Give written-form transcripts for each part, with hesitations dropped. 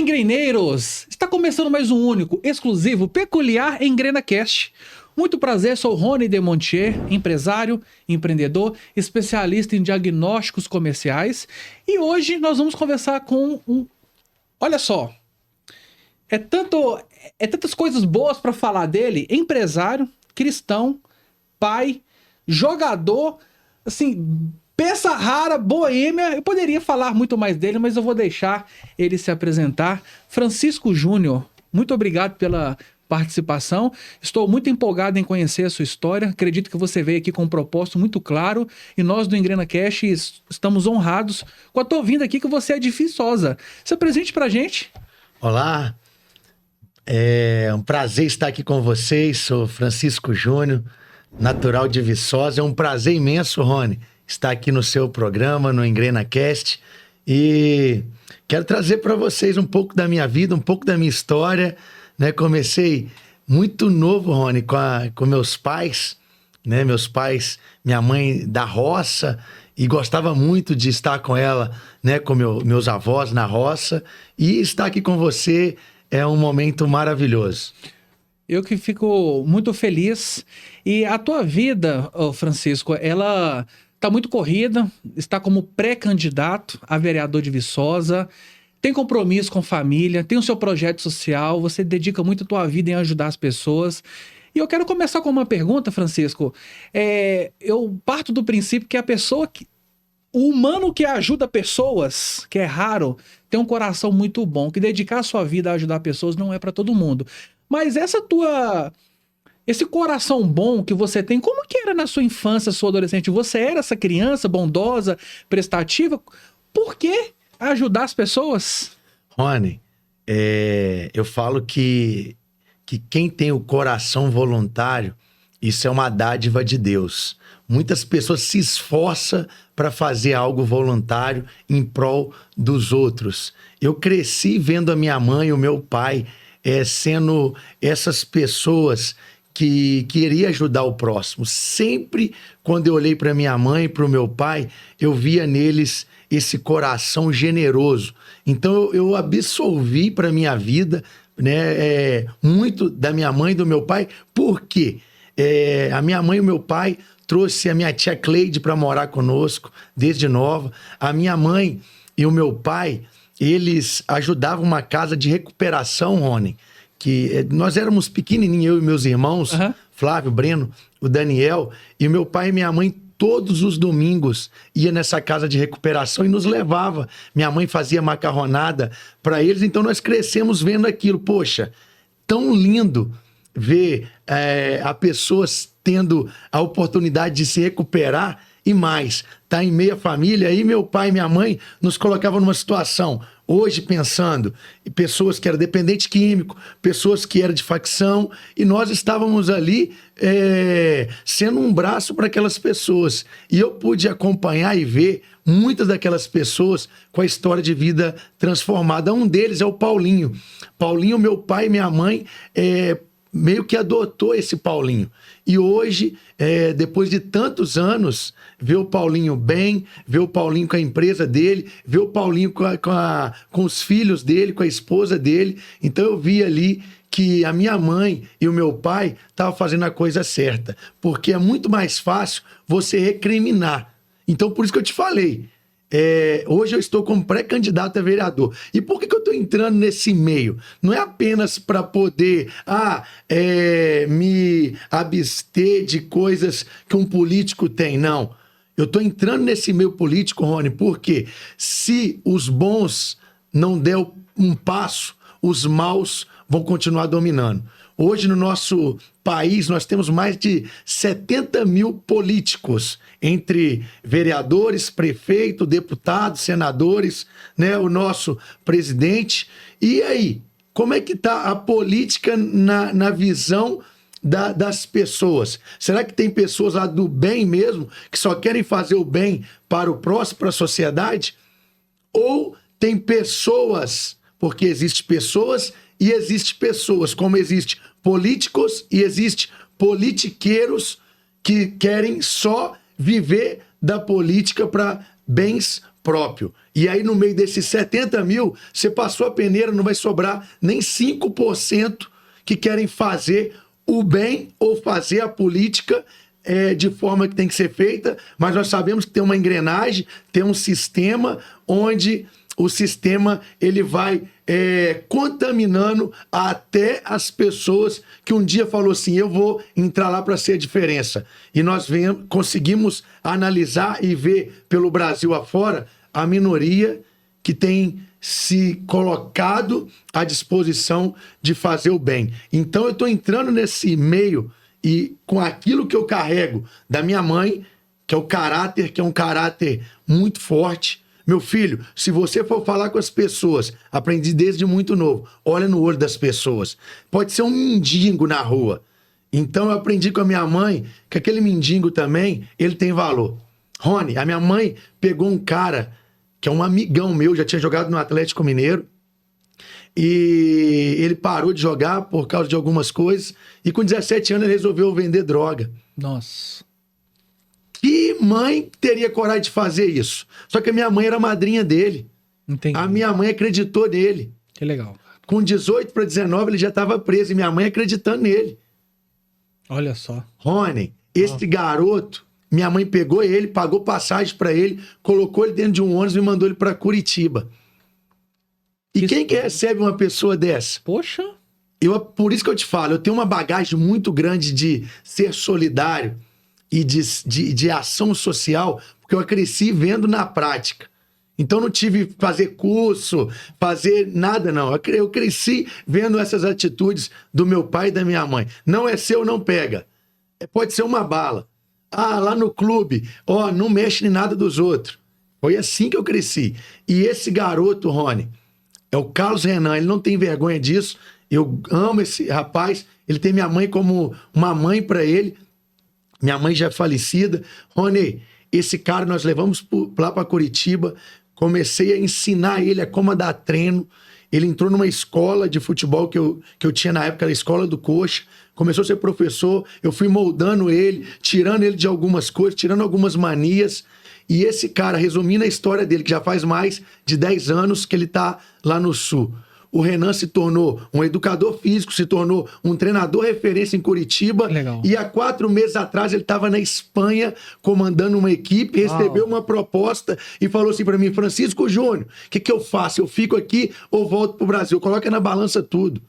Engreneiros! Está começando mais um único, exclusivo, peculiar EngrenaCast. Muito prazer, sou Rony Demontier, empresário, empreendedor, especialista em diagnósticos comerciais. E hoje nós vamos conversar com um... Olha só, é tantas coisas boas para falar dele. Empresário, cristão, pai, jogador, assim... Peça rara, boêmia, eu poderia falar muito mais dele, mas eu vou deixar ele se apresentar. Francisco Júnior, muito obrigado pela participação. Estou muito empolgado em conhecer a sua história. Acredito que você veio aqui com um propósito muito claro e nós do EngrenaCast estamos honrados com a tua vinda aqui, que você é de Viçosa. Se apresente pra gente. Olá, é um prazer estar aqui com vocês. Sou Francisco Júnior, natural de Viçosa. É um prazer imenso, Rony, estar aqui no seu programa, no EngrenaCast, e quero trazer para vocês um pouco da minha vida, um pouco da minha história, né? Comecei muito novo, Rony, com meus pais, né? Meus pais, minha mãe da roça, e gostava muito de estar com ela, né? Com meus avós na roça, e estar aqui com você é um momento maravilhoso. Eu que fico muito feliz. E a tua vida, Francisco, ela... está muito corrida, está como pré-candidato a vereador de Viçosa, tem compromisso com família, tem o seu projeto social, você dedica muito a tua vida em ajudar as pessoas. E eu quero começar com uma pergunta, Francisco. Eu parto do princípio que o humano que ajuda pessoas, que é raro, tem um coração muito bom, que dedicar a sua vida a ajudar pessoas não é para todo mundo. Mas esse coração bom que você tem, como que era na sua infância, sua adolescente? Você era essa criança bondosa, prestativa? Por que ajudar as pessoas? Rony, eu falo que quem tem o coração voluntário, isso é uma dádiva de Deus. Muitas pessoas se esforçam para fazer algo voluntário em prol dos outros. Eu cresci vendo a minha mãe e o meu pai sendo essas pessoas que queria ajudar o próximo. Sempre quando eu olhei para minha mãe e para o meu pai, eu via neles esse coração generoso. Então eu absolvi para minha vida, né, muito da minha mãe e do meu pai. Por quê? A minha mãe e o meu pai trouxe a minha tia Cleide para morar conosco desde nova. A minha mãe e o meu pai, eles ajudavam uma casa de recuperação, Rony, que nós éramos pequenininhos, eu e meus irmãos, Flávio, Breno, o Daniel, e meu pai e minha mãe todos os domingos ia nessa casa de recuperação e nos levava. Minha mãe fazia macarronada para eles, então nós crescemos vendo aquilo. Poxa, tão lindo ver a pessoas tendo a oportunidade de se recuperar e mais, tá em meia família. Aí meu pai e minha mãe nos colocavam numa situação, hoje pensando, pessoas que eram dependente químico, pessoas que eram de facção, e nós estávamos ali sendo um braço para aquelas pessoas. E eu pude acompanhar e ver muitas daquelas pessoas com a história de vida transformada. Um deles é o Paulinho. Paulinho, meu pai e minha mãe meio que adotou esse Paulinho. E hoje, depois de tantos anos, ver o Paulinho bem, ver o Paulinho com a empresa dele, ver o Paulinho com os filhos dele, com a esposa dele. Então eu vi ali que a minha mãe e o meu pai estavam fazendo a coisa certa. Porque é muito mais fácil você recriminar. Então por isso que eu te falei. Hoje eu estou como pré-candidato a vereador. E por que eu estou entrando nesse meio? Não é apenas para poder me abster de coisas que um político tem, não. Eu estou entrando nesse meio político, Rony, porque se os bons não der um passo, os maus vão continuar dominando. Hoje no nosso país nós temos mais de 70 mil políticos, entre vereadores, prefeito, deputados, senadores, né, o nosso presidente. E aí, como é que está a política na visão das pessoas? Será que tem pessoas lá do bem mesmo, que só querem fazer o bem para o próximo, para a sociedade? Ou tem pessoas, porque existe pessoas e existe pessoas, como existe políticos e existe politiqueiros que querem só viver da política para bens próprio. E aí, no meio desses 70 mil, você passou a peneira, não vai sobrar nem 5% que querem fazer o bem ou fazer a política de forma que tem que ser feita, mas nós sabemos que tem uma engrenagem, tem um sistema onde o sistema ele vai contaminando até as pessoas que um dia falou assim, eu vou entrar lá para ser a diferença. E nós conseguimos analisar e ver pelo Brasil afora a minoria que tem se colocado à disposição de fazer o bem. Então eu estou entrando nesse meio e com aquilo que eu carrego da minha mãe, que é o caráter, que é um caráter muito forte. Meu filho, se você for falar com as pessoas, aprendi desde muito novo, olha no olho das pessoas. Pode ser um mendigo na rua. Então eu aprendi com a minha mãe que aquele mendigo também, ele tem valor. Rony, a minha mãe pegou um cara que é um amigão meu, já tinha jogado no Atlético Mineiro, e ele parou de jogar por causa de algumas coisas, e com 17 anos ele resolveu vender droga. Nossa. Que mãe teria coragem de fazer isso? Só que a minha mãe era madrinha dele. Entendi. A minha mãe acreditou nele. Que legal. Com 18 para 19 ele já estava preso, e minha mãe acreditando nele. Olha só. Rony, esse garoto, minha mãe pegou ele, pagou passagem para ele, colocou ele dentro de um ônibus e mandou ele para Curitiba. E quem que recebe uma pessoa dessa? Poxa. Por isso que eu te falo, eu tenho uma bagagem muito grande de ser solidário e de ação social, porque eu cresci vendo na prática. Então não tive que fazer curso, fazer nada, não. Eu cresci vendo essas atitudes do meu pai e da minha mãe. Não é seu, não pega. Pode ser uma bala. Ah, lá no clube, não mexe em nada dos outros. Foi assim que eu cresci. E esse garoto, Rony, é o Carlos Renan, ele não tem vergonha disso. Eu amo esse rapaz, ele tem minha mãe como uma mãe para ele. Minha mãe já é falecida. Rony, esse cara nós levamos lá para Curitiba, comecei a ensinar ele a como dar treino. Ele entrou numa escola de futebol que eu tinha na época, a escola do Coxa. Começou a ser professor, eu fui moldando ele, tirando ele de algumas coisas, tirando algumas manias. E esse cara, resumindo a história dele, que já faz mais de 10 anos que ele tá lá no Sul. O Renan se tornou um educador físico, se tornou um treinador referência em Curitiba. Legal. E há 4 meses atrás ele estava na Espanha comandando uma equipe, recebeu uma proposta e falou assim para mim, Francisco Júnior, o que eu faço? Eu fico aqui ou volto pro Brasil? Coloca na balança tudo.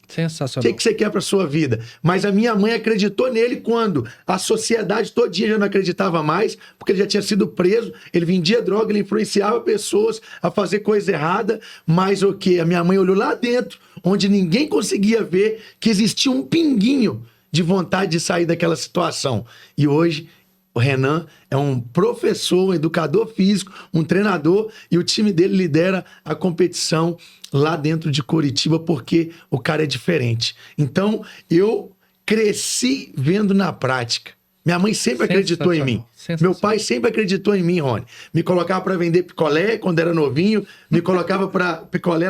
Sensacional. O que você quer para sua vida? Mas a minha mãe acreditou nele quando a sociedade todinha já não acreditava mais, porque ele já tinha sido preso, ele vendia droga, ele influenciava pessoas a fazer coisa errada, mas o que? A minha mãe olhou lá dentro, onde ninguém conseguia ver que existia um pinguinho de vontade de sair daquela situação. E hoje o Renan é um professor, um educador físico, um treinador, e o time dele lidera a competição lá dentro de Curitiba, porque o cara é diferente. Então, eu cresci vendo na prática. Minha mãe sempre acreditou em mim. Meu pai sempre acreditou em mim, Rony. Me colocava para vender picolé quando era novinho, me colocava para picolé,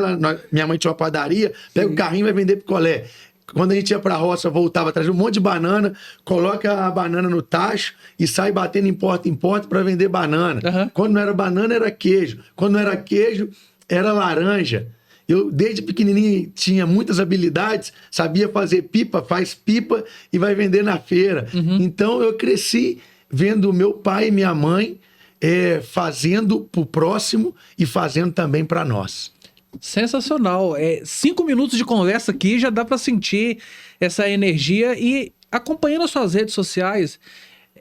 minha mãe tinha uma padaria, pega o carrinho e vai vender picolé. Quando a gente ia pra roça, voltava, trazia um monte de banana, coloca a banana no tacho e sai batendo em porta para vender banana. Uhum. Quando não era banana, era queijo. Quando não era queijo, era laranja. Eu, desde pequenininho, tinha muitas habilidades, sabia fazer pipa, faz pipa e vai vender na feira. Uhum. Então, eu cresci vendo meu pai e minha mãe fazendo pro próximo e fazendo também para nós. Sensacional. 5 minutos de conversa aqui já dá para sentir essa energia e acompanhando as suas redes sociais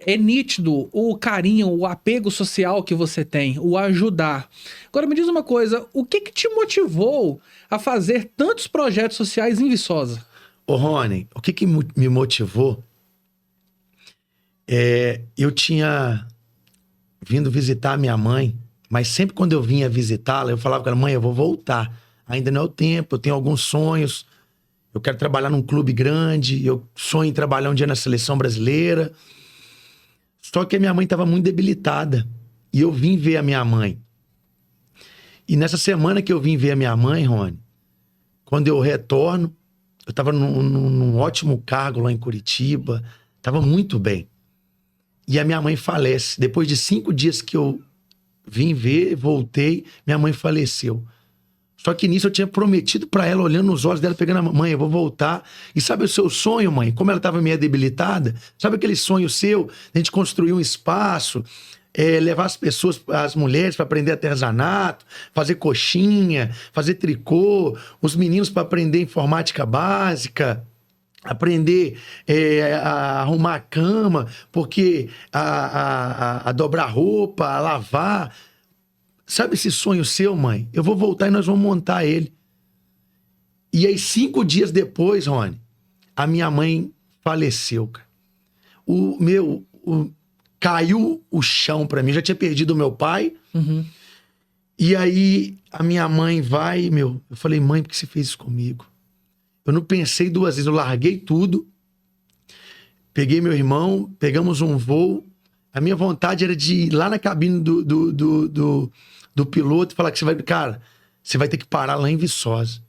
é nítido o carinho, o apego social que você tem, o ajudar. Agora me diz uma coisa, o que te motivou a fazer tantos projetos sociais em Viçosa? Ô Rony, o que me motivou eu tinha vindo visitar minha mãe, mas sempre quando eu vinha visitá-la, eu falava com ela, mãe, eu vou voltar. Ainda não é o tempo, eu tenho alguns sonhos. Eu quero trabalhar num clube grande, eu sonho em trabalhar um dia na seleção brasileira. Só que a minha mãe estava muito debilitada. E eu vim ver a minha mãe. E nessa semana que eu vim ver a minha mãe, Rony, quando eu retorno, eu estava num ótimo cargo lá em Curitiba, estava muito bem. E a minha mãe falece. Depois de 5 dias que eu vim ver, voltei, minha mãe faleceu. Só que nisso eu tinha prometido pra ela, olhando nos olhos dela, pegando a mãe, eu vou voltar. E sabe o seu sonho, mãe? Como ela tava meio debilitada, sabe aquele sonho seu? A gente construir um espaço, levar as pessoas, as mulheres para aprender artesanato, fazer coxinha, fazer tricô, os meninos para aprender informática básica, aprender a arrumar a cama, porque a dobrar roupa, a lavar. Sabe esse sonho seu, mãe? Eu vou voltar e nós vamos montar ele. E aí, 5 dias depois, Rony, a minha mãe faleceu, cara. Caiu o chão pra mim. Eu já tinha perdido o meu pai. Uhum. E aí, a minha mãe vai, eu falei, mãe, por que você fez isso comigo? Eu não pensei 2 vezes. Eu larguei tudo. Peguei meu irmão, pegamos um voo. A minha vontade era de ir lá na cabine do piloto e falar que você vai ter que parar lá em Viçosa.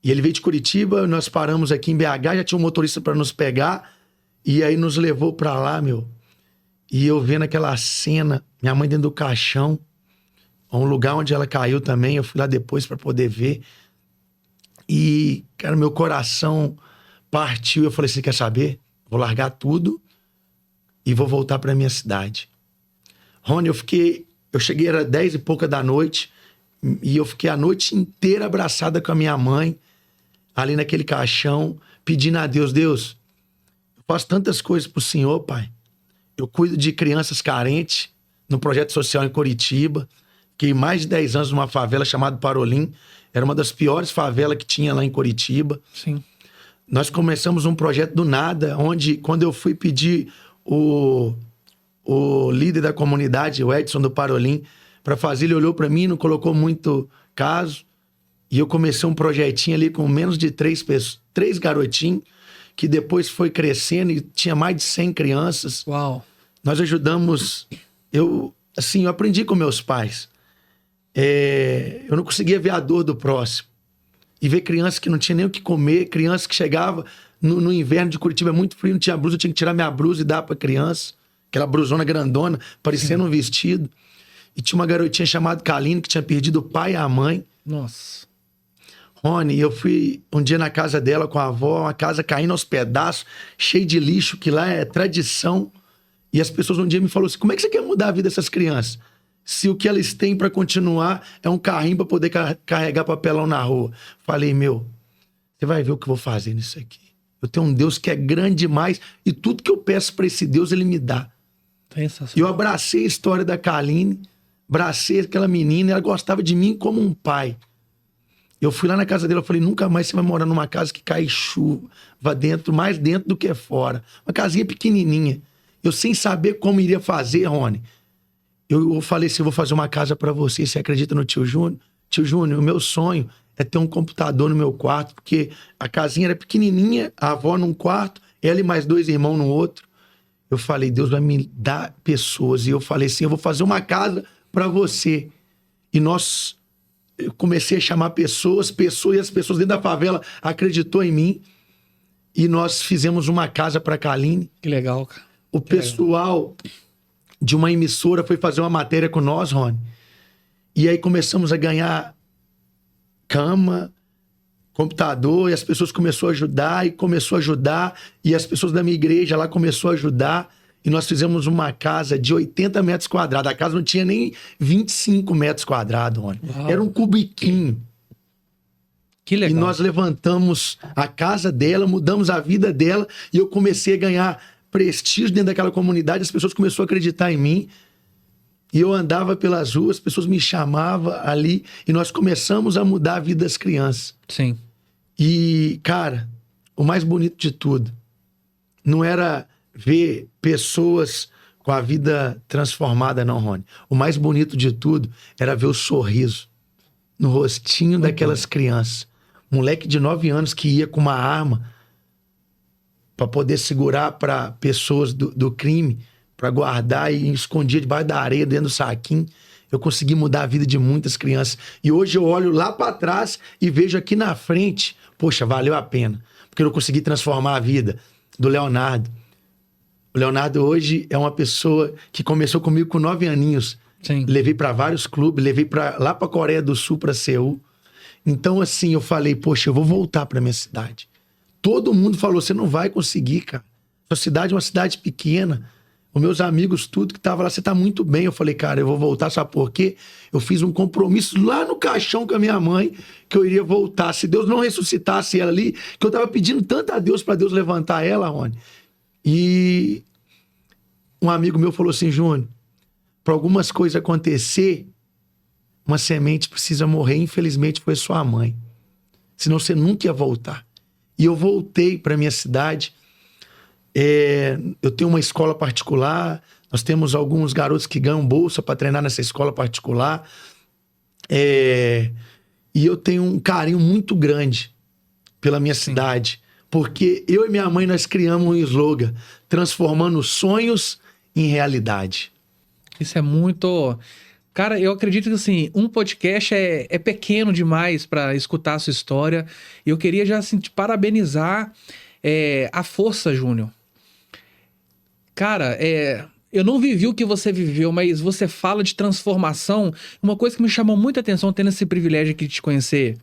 E ele veio de Curitiba, nós paramos aqui em BH, já tinha um motorista para nos pegar, e aí nos levou para lá, E eu vendo aquela cena, minha mãe dentro do caixão, um lugar onde ela caiu também, eu fui lá depois para poder ver. E, cara, meu coração partiu. Eu falei assim, quer saber? Vou largar tudo e vou voltar para minha cidade. Rony, eu cheguei, era 10 e pouca da noite, e eu fiquei a noite inteira abraçada com a minha mãe, ali naquele caixão, pedindo a Deus, Deus, eu faço tantas coisas pro Senhor, Pai. Eu cuido de crianças carentes no projeto social em Curitiba, fiquei mais de 10 anos numa favela chamada Parolim, era uma das piores favelas que tinha lá em Curitiba. Sim. Nós começamos um projeto do nada, onde, quando eu fui pedir o líder da comunidade, o Edson do Parolim, para fazer, ele olhou para mim, não colocou muito caso, e eu comecei um projetinho ali com menos de 3 garotinhos, que depois foi crescendo e tinha mais de 100 crianças. Uau! Nós ajudamos... Eu aprendi com meus pais. Eu não conseguia ver a dor do próximo. E ver crianças que não tinha nem o que comer, crianças que chegavam no inverno de Curitiba, é muito frio, não tinha blusa, eu tinha que tirar minha blusa e dar pra criança. Aquela blusona grandona, parecendo um vestido. E tinha uma garotinha chamada Kaline, que tinha perdido o pai e a mãe. Nossa. Rony, eu fui um dia na casa dela com a avó, uma casa caindo aos pedaços, cheia de lixo, que lá é tradição. E as pessoas um dia me falaram assim, como é que você quer mudar a vida dessas crianças? Se o que elas têm para continuar é um carrinho para poder carregar papelão na rua. Falei, você vai ver o que eu vou fazer nisso aqui. Eu tenho um Deus que é grande demais e tudo que eu peço para esse Deus, ele me dá. Eu abracei a história da Kaline, abracei aquela menina, ela gostava de mim como um pai. Eu fui lá na casa dela, eu falei, nunca mais você vai morar numa casa que cai chuva dentro, mais dentro do que fora. Uma casinha pequenininha. Eu sem saber como iria fazer, Rony. Eu falei assim, eu vou fazer uma casa pra você. Você acredita no tio Júnior? Tio Júnior, o meu sonho é ter um computador no meu quarto, porque a casinha era pequenininha, a avó num quarto, ela e mais 2 irmãos no outro. Eu falei, Deus vai me dar pessoas. E eu falei assim, eu vou fazer uma casa pra você. E eu comecei a chamar pessoas, e as pessoas dentro da favela acreditou em mim. E nós fizemos uma casa pra Kaline. Que legal, cara. O pessoal de uma emissora foi fazer uma matéria com nós, Rony. E aí começamos a ganhar cama, computador, e as pessoas começaram a ajudar, e as pessoas da minha igreja lá começaram a ajudar, e nós fizemos uma casa de 80 metros quadrados. A casa não tinha nem 25 metros quadrados, Rony. Uau. Era um cubiquinho. Que legal. E nós levantamos a casa dela, mudamos a vida dela, e eu comecei a ganhar prestígio dentro daquela comunidade, as pessoas começaram a acreditar em mim, e eu andava pelas ruas, as pessoas me chamavam ali, e nós começamos a mudar a vida das crianças. Sim. E, cara, o mais bonito de tudo não era ver pessoas com a vida transformada, não, Rony. O mais bonito de tudo era ver o sorriso no rostinho daquelas crianças. Moleque de 9 anos que ia com uma arma para poder segurar para pessoas do crime, para guardar e escondia debaixo da areia, dentro do saquinho. Eu consegui mudar a vida de muitas crianças. E hoje eu olho lá para trás e vejo aqui na frente, poxa, valeu a pena. Porque eu consegui transformar a vida do Leonardo. O Leonardo hoje é uma pessoa que começou comigo com 9 aninhos. Sim. Levei para vários clubes, levei lá para Coreia do Sul, para Seul. Então, assim, eu falei, poxa, eu vou voltar para minha cidade. Todo mundo falou, você não vai conseguir, cara. Sua cidade é uma cidade pequena. Os meus amigos, tudo que tava lá, você tá muito bem. Eu falei, cara, eu vou voltar, sabe por quê? Eu fiz um compromisso lá no caixão com a minha mãe, que eu iria voltar. Se Deus não ressuscitasse ela ali, que eu tava pedindo tanto a Deus para Deus levantar ela, Rony. E um amigo meu falou assim, Júnior, para algumas coisas acontecer, uma semente precisa morrer. Infelizmente foi sua mãe. Senão você nunca ia voltar. E eu voltei para minha cidade. Eu tenho uma escola particular, nós temos alguns garotos que ganham bolsa para treinar nessa escola particular. E eu tenho um carinho muito grande pela minha cidade, porque eu e minha mãe, nós criamos um slogan, transformando sonhos em realidade. Isso é muito... Cara, eu acredito que, assim, um podcast é pequeno demais para escutar a sua história. E eu queria já, assim, te parabenizar a força, Júnior. Cara, eu não vivi o que você viveu, mas você fala de transformação. Uma coisa que me chamou muita atenção, tendo esse privilégio aqui de te conhecer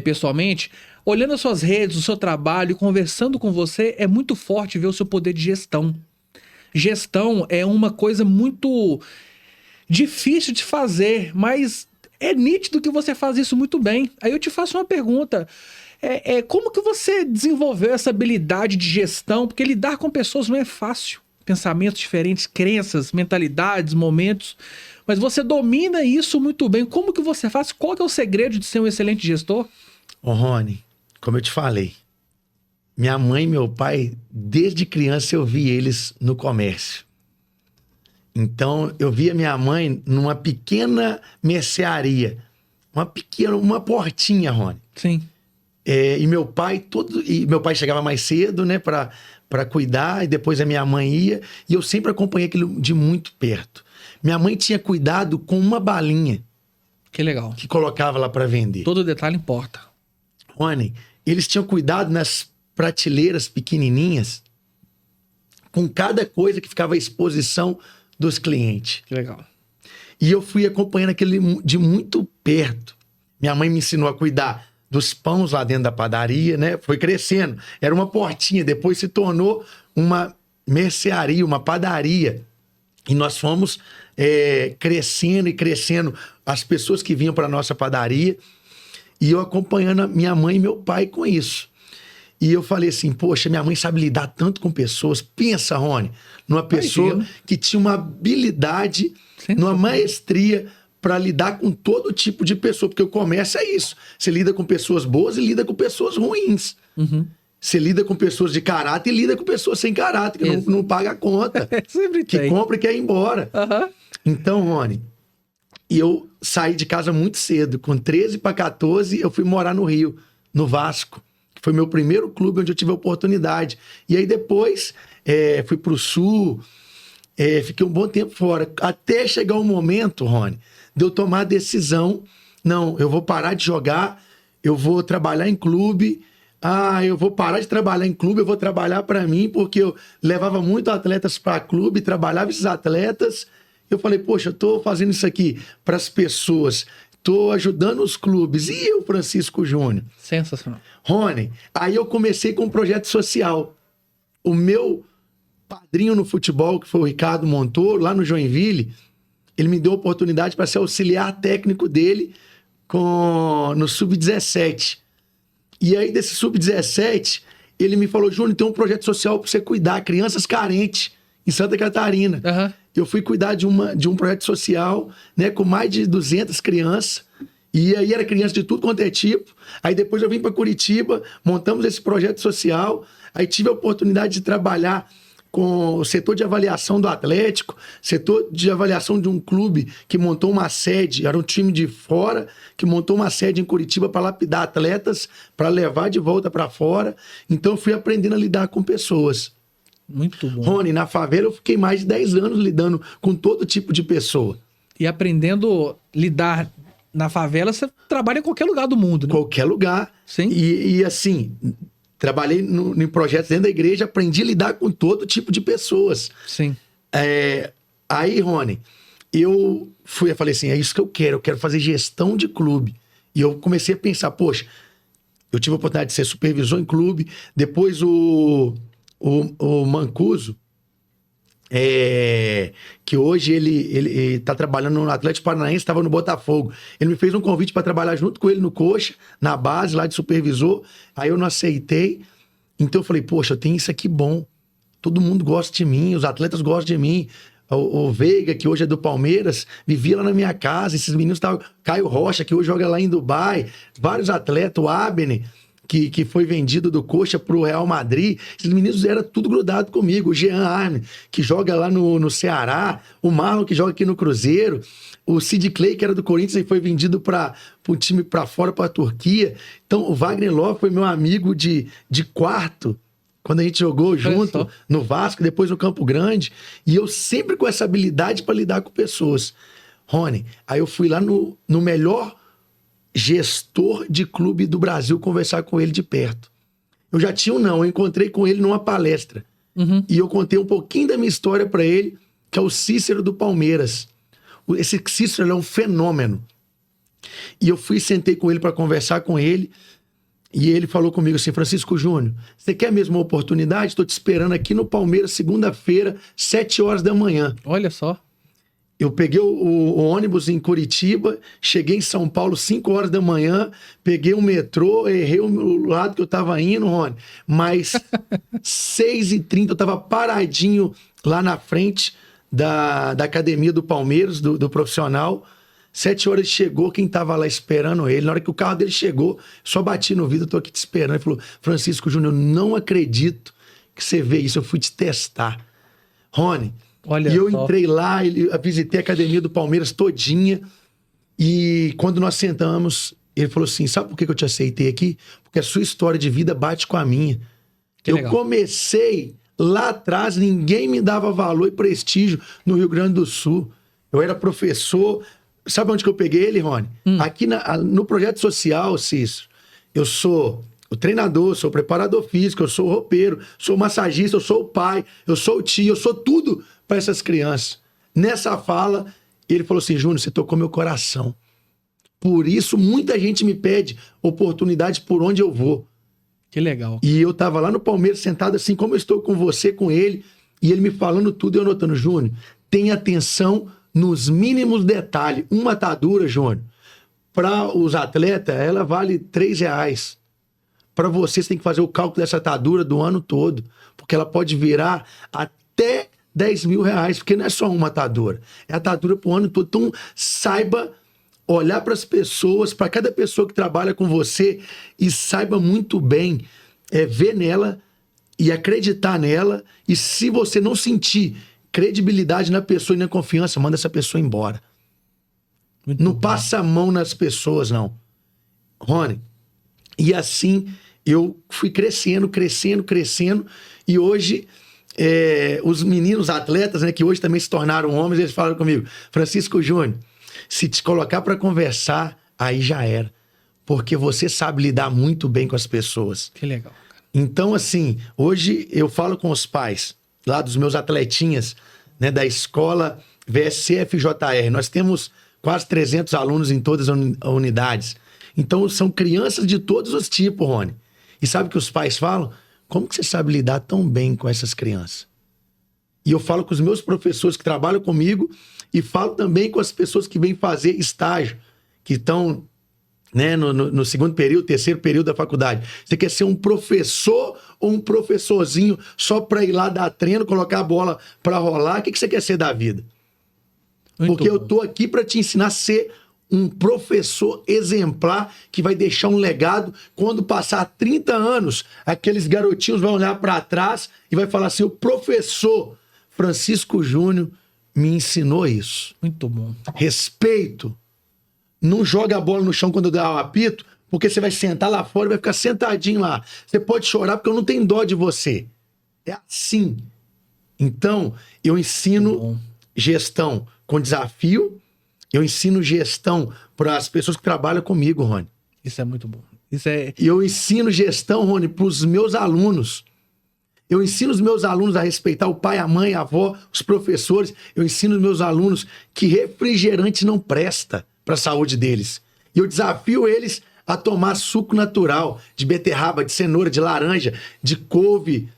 pessoalmente, olhando as suas redes, o seu trabalho, conversando com você, é muito forte ver o seu poder de gestão. Gestão é uma coisa muito difícil de fazer, mas é nítido que você faz isso muito bem. Aí eu te faço uma pergunta. Como que você desenvolveu essa habilidade de gestão? Porque lidar com pessoas não é fácil. Pensamentos diferentes, crenças, mentalidades, momentos. Mas você domina isso muito bem. Como que você faz? Qual que é o segredo de ser um excelente gestor? Ô, Rony, como eu te falei, minha mãe e meu pai, desde criança eu vi eles no comércio. Então, eu via minha mãe numa pequena mercearia. Uma portinha, Rony. Sim. E meu pai chegava mais cedo, né, para cuidar, e depois a minha mãe ia, e eu sempre acompanhei aquilo de muito perto. Minha mãe tinha cuidado com uma balinha. Que legal. Que colocava lá para vender. Todo detalhe importa. Rony, eles tinham cuidado nas prateleiras pequenininhas com cada coisa que ficava à exposição dos clientes. Que legal. E eu fui acompanhando aquilo de muito perto. Minha mãe me ensinou a cuidar dos pães lá dentro da padaria, né? Foi crescendo. Era uma portinha, depois se tornou uma mercearia, uma padaria. E nós fomos crescendo e crescendo as pessoas que vinham para nossa padaria. E eu acompanhando a minha mãe e meu pai com isso. E eu falei assim, poxa, minha mãe sabe lidar tanto com pessoas. Pensa, Rony, numa pessoa que tinha uma habilidade, numa maestria para lidar com todo tipo de pessoa. Porque o comércio é isso. Você lida com pessoas boas e lida com pessoas ruins. Uhum. Você lida com pessoas de caráter e lida com pessoas sem caráter, que não paga a conta. Sempre que tem. compra e quer ir embora. Uhum. Então, Rony, eu saí de casa muito cedo. Com 13 para 14, eu fui morar no Rio, no Vasco. Que foi meu primeiro clube onde eu tive a oportunidade. E aí depois fui pro Sul, fiquei um bom tempo fora. Até chegar um momento, Rony, de eu tomar a decisão, não, eu vou parar de jogar, eu vou trabalhar em clube. Eu vou parar de trabalhar em clube, eu vou trabalhar para mim, porque eu levava muito atletas para clube, trabalhava esses atletas. Eu falei, poxa, eu tô fazendo isso aqui para as pessoas, tô ajudando os clubes. E eu, Francisco Júnior? Sensacional. Rony, aí eu comecei com um projeto social. O meu padrinho no futebol, que foi o Ricardo Montoro, lá no Joinville, ele me deu a oportunidade para ser auxiliar técnico dele no Sub-17. E aí, desse Sub-17, ele me falou, Júnior, tem um projeto social para você cuidar, crianças carentes, em Santa Catarina. Uhum. Eu fui cuidar de um projeto social, né, com mais de 200 crianças. E aí era criança de tudo quanto é tipo. Aí depois eu vim para Curitiba, montamos esse projeto social. Aí tive a oportunidade de trabalhar com o setor de avaliação do Atlético, setor de avaliação de um clube que montou uma sede, era um time de fora, que montou uma sede em Curitiba para lapidar atletas, para levar de volta para fora. Então eu fui aprendendo a lidar com pessoas. Muito bom. Rony, na favela eu fiquei mais de 10 anos lidando com todo tipo de pessoa. E aprendendo a lidar na favela, você trabalha em qualquer lugar do mundo, né? Qualquer lugar. Sim. E assim, trabalhei em projetos dentro da igreja, aprendi a lidar com todo tipo de pessoas. Sim. Aí, Rony, eu falei assim, é isso que eu quero fazer gestão de clube. E eu comecei a pensar, poxa, eu tive a oportunidade de ser supervisor em clube, depois o Mancuso, que hoje ele tá trabalhando no Atlético Paranaense, estava no Botafogo. Ele me fez um convite para trabalhar junto com ele no Coxa, na base lá de supervisor, aí eu não aceitei. Então eu falei, poxa, eu tenho isso aqui bom. Todo mundo gosta de mim, os atletas gostam de mim. O Veiga, que hoje é do Palmeiras, vivia lá na minha casa. Esses meninos estavam... Caio Rocha, que hoje joga lá em Dubai. Vários atletas, o Abner, que foi vendido do Coxa pro Real Madrid. Esses meninos eram tudo grudado comigo. O Jean Arne, que joga lá no Ceará. O Marlon, que joga aqui no Cruzeiro. O Sid Clay, que era do Corinthians e foi vendido para um time para fora, para a Turquia. Então, o Wagner Love foi meu amigo de quarto, quando a gente jogou junto no Vasco, depois no Campo Grande. E eu sempre com essa habilidade para lidar com pessoas. Rony, aí eu fui lá no melhor gestor de clube do Brasil conversar com ele de perto. Eu já tinha eu encontrei com ele numa palestra. Uhum. E eu contei um pouquinho da minha história para ele, que é o Cícero do Palmeiras. Esse Cícero é um fenômeno. E eu sentei com ele para conversar com ele. E ele falou comigo assim, Francisco Júnior, você quer mesmo uma oportunidade? Estou te esperando aqui no Palmeiras, segunda-feira, 7 horas da manhã. Olha só. Eu peguei o ônibus em Curitiba, cheguei em São Paulo 5 horas da manhã, peguei o metrô, errei o lado que eu estava indo, Rony, mas 6h30 eu estava paradinho lá na frente da academia do Palmeiras, do profissional. 7 horas chegou, quem tava lá esperando ele. Na hora que o carro dele chegou, só bati no vidro, tô aqui te esperando. Ele falou, Francisco Júnior, eu não acredito que você vê isso, eu fui te testar. Rony, olha e eu só. entrei lá, visitei a academia do Palmeiras todinha, e quando nós sentamos, ele falou assim, sabe por que eu te aceitei aqui? Porque a sua história de vida bate com a minha. Que eu legal. comecei lá atrás, ninguém me dava valor e prestígio no Rio Grande do Sul. Eu era professor... Sabe onde que eu peguei ele, Rony? Aqui no projeto social, Cícero, eu sou o treinador, sou o preparador físico, eu sou o roupeiro, sou o massagista, eu sou o pai, eu sou o tio, eu sou tudo para essas crianças. Nessa fala, ele falou assim, Júnior, você tocou meu coração. Por isso, muita gente me pede oportunidade por onde eu vou. Que legal. E eu tava lá no Palmeiras, sentado assim como eu estou com você, com ele, e ele me falando tudo e eu anotando, Júnior, tenha atenção nos mínimos detalhes. Uma atadura, Júnior, para os atletas, ela vale R$3. Para você, você tem que fazer o cálculo dessa atadura do ano todo, porque ela pode virar até R$10.000, porque não é só uma atadura, é atadura para o ano todo. Então, saiba olhar para as pessoas, para cada pessoa que trabalha com você, e saiba muito bem ver nela e acreditar nela, e se você não sentir credibilidade na pessoa e na confiança, manda essa pessoa embora. Muito não bom. passa a mão nas pessoas, não. Rony, e assim eu fui crescendo, e hoje os meninos atletas, né, que hoje também se tornaram homens, eles falaram comigo, Francisco Júnior, se te colocar para conversar, aí já era. Porque você sabe lidar muito bem com as pessoas. Que legal, cara. Então, assim, hoje eu falo com os pais lá dos meus atletinhas, né, da escola VSCFJR. Nós temos quase 300 alunos em todas as unidades. Então, são crianças de todos os tipos, Rony. E sabe o que os pais falam? Como que você sabe lidar tão bem com essas crianças? E eu falo com os meus professores que trabalham comigo e falo também com as pessoas que vêm fazer estágio, que estão, né, no segundo período, terceiro período da faculdade. Você quer ser um professor ou um professorzinho só para ir lá dar treino, colocar a bola para rolar? O que você quer ser da vida? Muito Porque bom. eu tô aqui para te ensinar a ser um professor exemplar que vai deixar um legado. Quando passar 30 anos, aqueles garotinhos vão olhar para trás e vai falar assim, o professor Francisco Júnior me ensinou isso. Muito bom. Respeito. Não joga a bola no chão quando dá o apito, porque você vai sentar lá fora e vai ficar sentadinho lá. Você pode chorar porque eu não tenho dó de você. É assim. Então, eu ensino gestão com desafio, eu ensino gestão para as pessoas que trabalham comigo, Rony. Isso é muito bom. Isso é... E eu ensino gestão, Rony, para os meus alunos. Eu ensino os meus alunos a respeitar o pai, a mãe, a avó, os professores. Eu ensino os meus alunos que refrigerante não presta para a saúde deles. E eu desafio eles a tomar suco natural de beterraba, de cenoura, de laranja, de couve.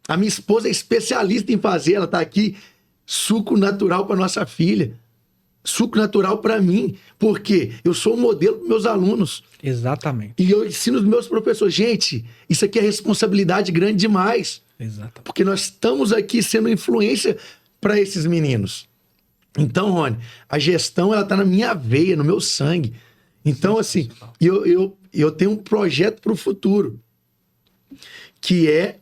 A minha esposa é especialista em fazer, ela está aqui, suco natural para nossa filha. Suco natural para mim, porque eu sou um modelo para meus alunos. Exatamente. E eu ensino os meus professores. Gente, isso aqui é responsabilidade grande demais. Exatamente. Porque nós estamos aqui sendo influência para esses meninos. Então, Rony, a gestão ela tá na minha veia, no meu sangue. Então, assim, eu tenho um projeto para o futuro, que é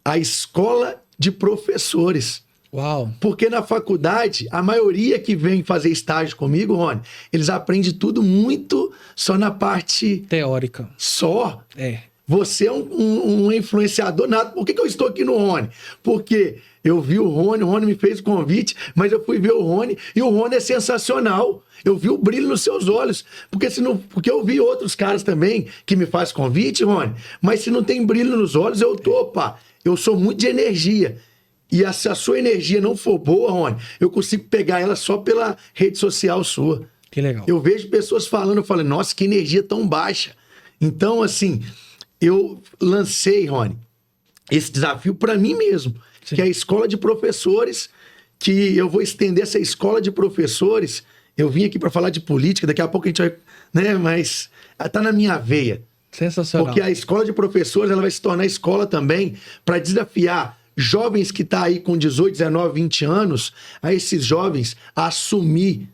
a escola de professores. Uau! Porque na faculdade, a maioria que vem fazer estágio comigo, Rony, eles aprendem tudo muito só na parte... teórica. Só? É. Você é um influenciador nato. Por que eu estou aqui no Rony? Porque eu vi o Rony me fez o convite, mas eu fui ver o Rony e o Rony é sensacional. Eu vi o brilho nos seus olhos. Porque eu vi outros caras também que me fazem convite, Rony, mas se não tem brilho nos olhos, eu sou muito de energia. E se a sua energia não for boa, Rony, eu consigo pegar ela só pela rede social sua. Que legal. Eu vejo pessoas falando, eu falo, nossa, que energia tão baixa. Então, assim, eu lancei, Rony, esse desafio para mim mesmo, Sim. que é a escola de professores, que eu vou estender essa escola de professores. Eu vim aqui para falar de política, daqui a pouco a gente vai, né, mas tá na minha veia. Sensacional. Porque a escola de professores, ela vai se tornar escola também para desafiar jovens que tá aí com 18, 19, 20 anos, a esses jovens a assumir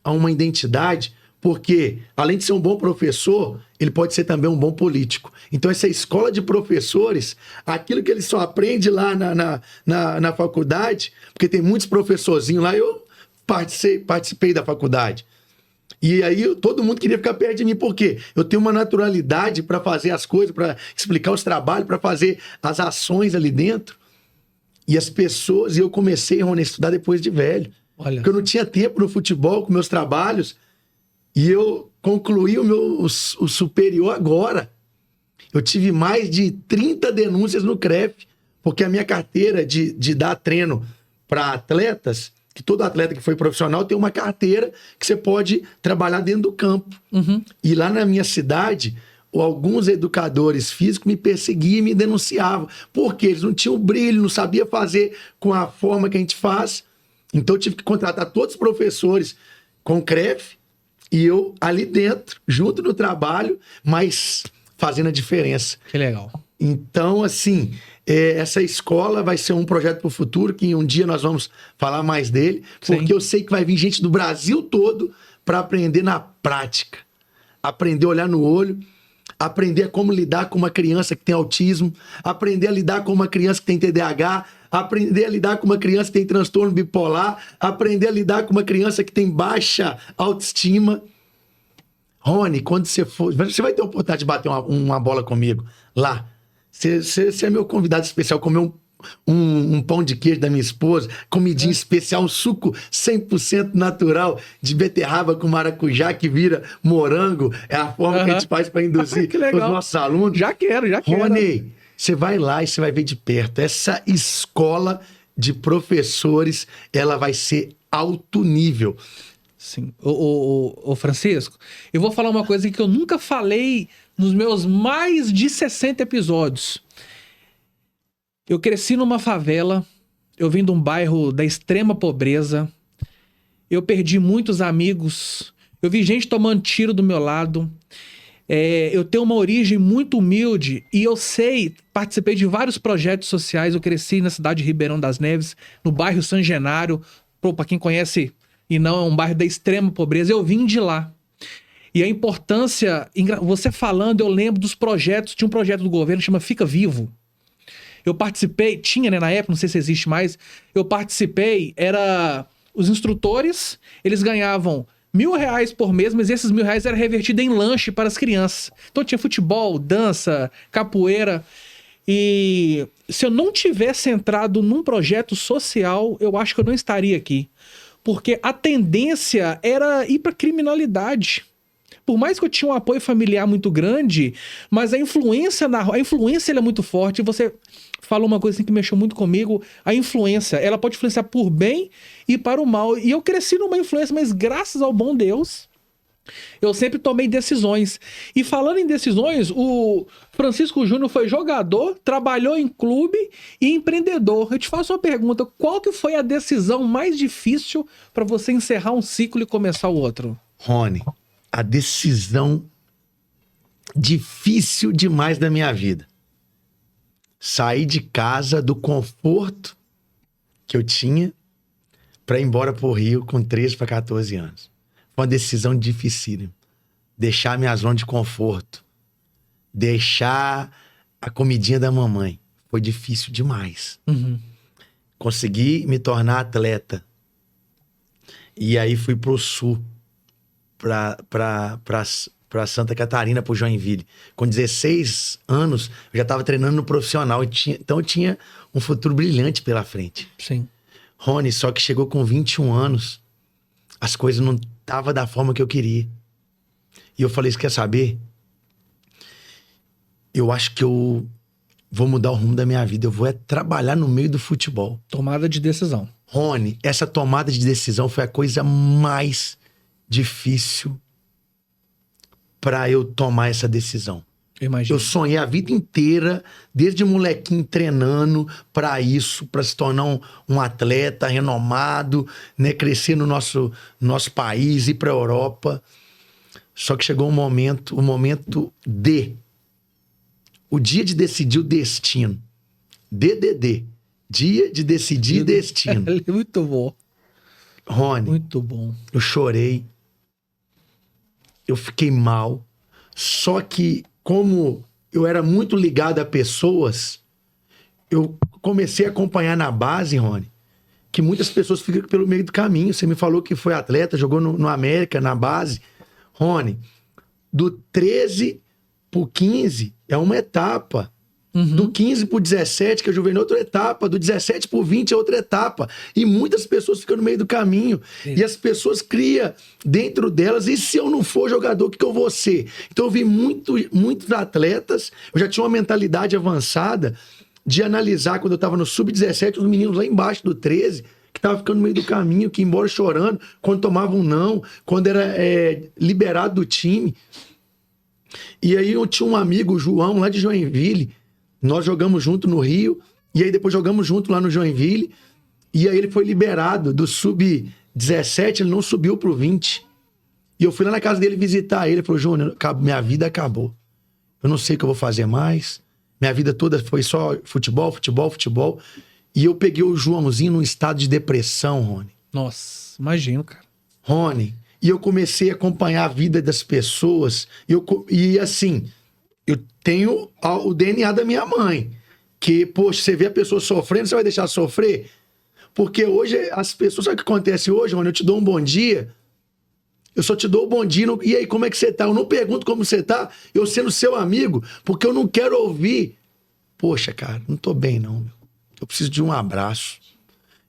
uma identidade, porque além de ser um bom professor, ele pode ser também um bom político. Então essa escola de professores, aquilo que ele só aprende lá na faculdade, porque tem muitos professorzinhos lá, eu participei da faculdade. E aí todo mundo queria ficar perto de mim, porque eu tenho uma naturalidade para fazer as coisas, para explicar os trabalhos, para fazer as ações ali dentro. E as pessoas, e eu comecei, Rony, a estudar depois de velho. Olha. Porque eu não tinha tempo no futebol com meus trabalhos. E eu concluí o superior agora. Eu tive mais de 30 denúncias no CREF, porque a minha carteira de dar treino para atletas, que todo atleta que foi profissional tem uma carteira que você pode trabalhar dentro do campo. Uhum. E lá na minha cidade, alguns educadores físicos me perseguiam e me denunciavam. Porque eles não tinham brilho, não sabiam fazer com a forma que a gente faz. Então eu tive que contratar todos os professores com CREF e eu ali dentro, junto no trabalho, mas fazendo a diferença. Que legal. Então, assim, essa escola vai ser um projeto para o futuro, que um dia nós vamos falar mais dele, porque Sim. eu sei que vai vir gente do Brasil todo para aprender na prática. Aprender a olhar no olho, aprender como lidar com uma criança que tem autismo, aprender a lidar com uma criança que tem TDAH, aprender a lidar com uma criança que tem transtorno bipolar, aprender a lidar com uma criança que tem baixa autoestima. Rony, quando você for... Você vai ter a oportunidade de bater uma bola comigo lá. Você é meu convidado especial, comer um pão de queijo da minha esposa, comidinha especial, um suco 100% natural de beterraba com maracujá que vira morango. É a forma que a gente faz para induzir os nossos alunos. Já quero. Rony, você vai lá e você vai ver de perto. Essa escola de professores, ela vai ser alto nível. Sim. Ô Francisco, eu vou falar uma coisa que eu nunca falei nos meus mais de 60 episódios. Eu cresci numa favela, eu vim de um bairro da extrema pobreza, eu perdi muitos amigos, eu vi gente tomando tiro do meu lado, eu tenho uma origem muito humilde e eu participei de vários projetos sociais, eu cresci na cidade de Ribeirão das Neves, no bairro San Genaro, para quem conhece e não é um bairro da extrema pobreza, eu vim de lá. E a importância, você falando, eu lembro dos projetos, tinha um projeto do governo que chama Fica Vivo. Eu participei, tinha, né, na época, não sei se existe mais, eu participei, os instrutores, eles ganhavam R$1.000 por mês, mas esses R$1.000 era revertido em lanche para as crianças. Então tinha futebol, dança, capoeira. E se eu não tivesse entrado num projeto social, eu acho que eu não estaria aqui. Porque a tendência era ir para criminalidade. por mais que eu tinha um apoio familiar muito grande, mas a influência ela é muito forte. Você falou uma coisa assim que mexeu muito comigo, a influência, ela pode influenciar por bem e para o mal. E eu cresci numa influência, mas graças ao bom Deus, eu sempre tomei decisões. E falando em decisões, o Francisco Júnior foi jogador, trabalhou em clube e empreendedor. Eu te faço uma pergunta, qual que foi a decisão mais difícil para você encerrar um ciclo e começar o outro? Rony, a decisão difícil demais da minha vida. Sair de casa, do conforto que eu tinha, para ir embora pro Rio com 13 para 14 anos. Foi uma decisão dificílima. Deixar minha zona de conforto. Deixar a comidinha da mamãe. Foi difícil demais. Uhum. Consegui me tornar atleta. E aí fui pro sul. Pra Santa Catarina, pro Joinville. Com 16 anos, eu já estava treinando no profissional. Então eu tinha um futuro brilhante pela frente. Sim. Rony, só que chegou com 21 anos, as coisas não estavam da forma que eu queria. E eu falei, você quer saber? Eu acho que eu vou mudar o rumo da minha vida. Eu vou trabalhar no meio do futebol. Tomada de decisão. Rony, essa tomada de decisão foi a coisa mais difícil para eu tomar essa decisão. Imagina. Eu sonhei a vida inteira, desde molequinho, treinando para isso, para se tornar um atleta renomado, né? Crescer no nosso país, ir para a Europa. Só que chegou o momento o dia de decidir o destino. DDD. Dia de decidir destino. Muito bom. Rony, Muito bom. eu chorei. Eu fiquei mal. Só que, como eu era muito ligado a pessoas, eu comecei a acompanhar na base, Rony, que muitas pessoas ficam pelo meio do caminho. Você me falou que foi atleta, jogou no América, na base. Rony, do 13 pro 15 é uma etapa. Uhum. Do 15 pro 17, que é juvenil, outra etapa. Do 17 pro 20 é outra etapa. E muitas pessoas ficam no meio do caminho. E as pessoas criam dentro delas, e se eu não for jogador, o que eu vou ser? Então eu vi muitos atletas, eu já tinha uma mentalidade avançada de analisar, quando eu tava no sub-17, os meninos lá embaixo do 13, que tava ficando no meio do caminho, que ia embora chorando, quando tomavam um não, quando era liberado do time. E aí eu tinha um amigo, o João, lá de Joinville. Nós jogamos junto no Rio, e aí depois jogamos junto lá no Joinville, e aí ele foi liberado do sub-17, ele não subiu pro 20. E eu fui lá na casa dele visitar ele, ele falou, Júnior, minha vida acabou. Eu não sei o que eu vou fazer mais, minha vida toda foi só futebol, futebol, futebol. E eu peguei o Joãozinho num estado de depressão, Rony. Nossa, imagino, cara. Rony, e eu comecei a acompanhar a vida das pessoas, e assim... Eu tenho o DNA da minha mãe. Que, poxa, você vê a pessoa sofrendo, você vai deixar sofrer? Porque hoje, as pessoas... Sabe o que acontece hoje, Rony? Eu te dou um bom dia, eu só te dou um bom dia. E aí, como é que você tá? Eu não pergunto como você tá, eu sendo seu amigo, porque eu não quero ouvir. Poxa, cara, não tô bem não, meu. Eu preciso de um abraço.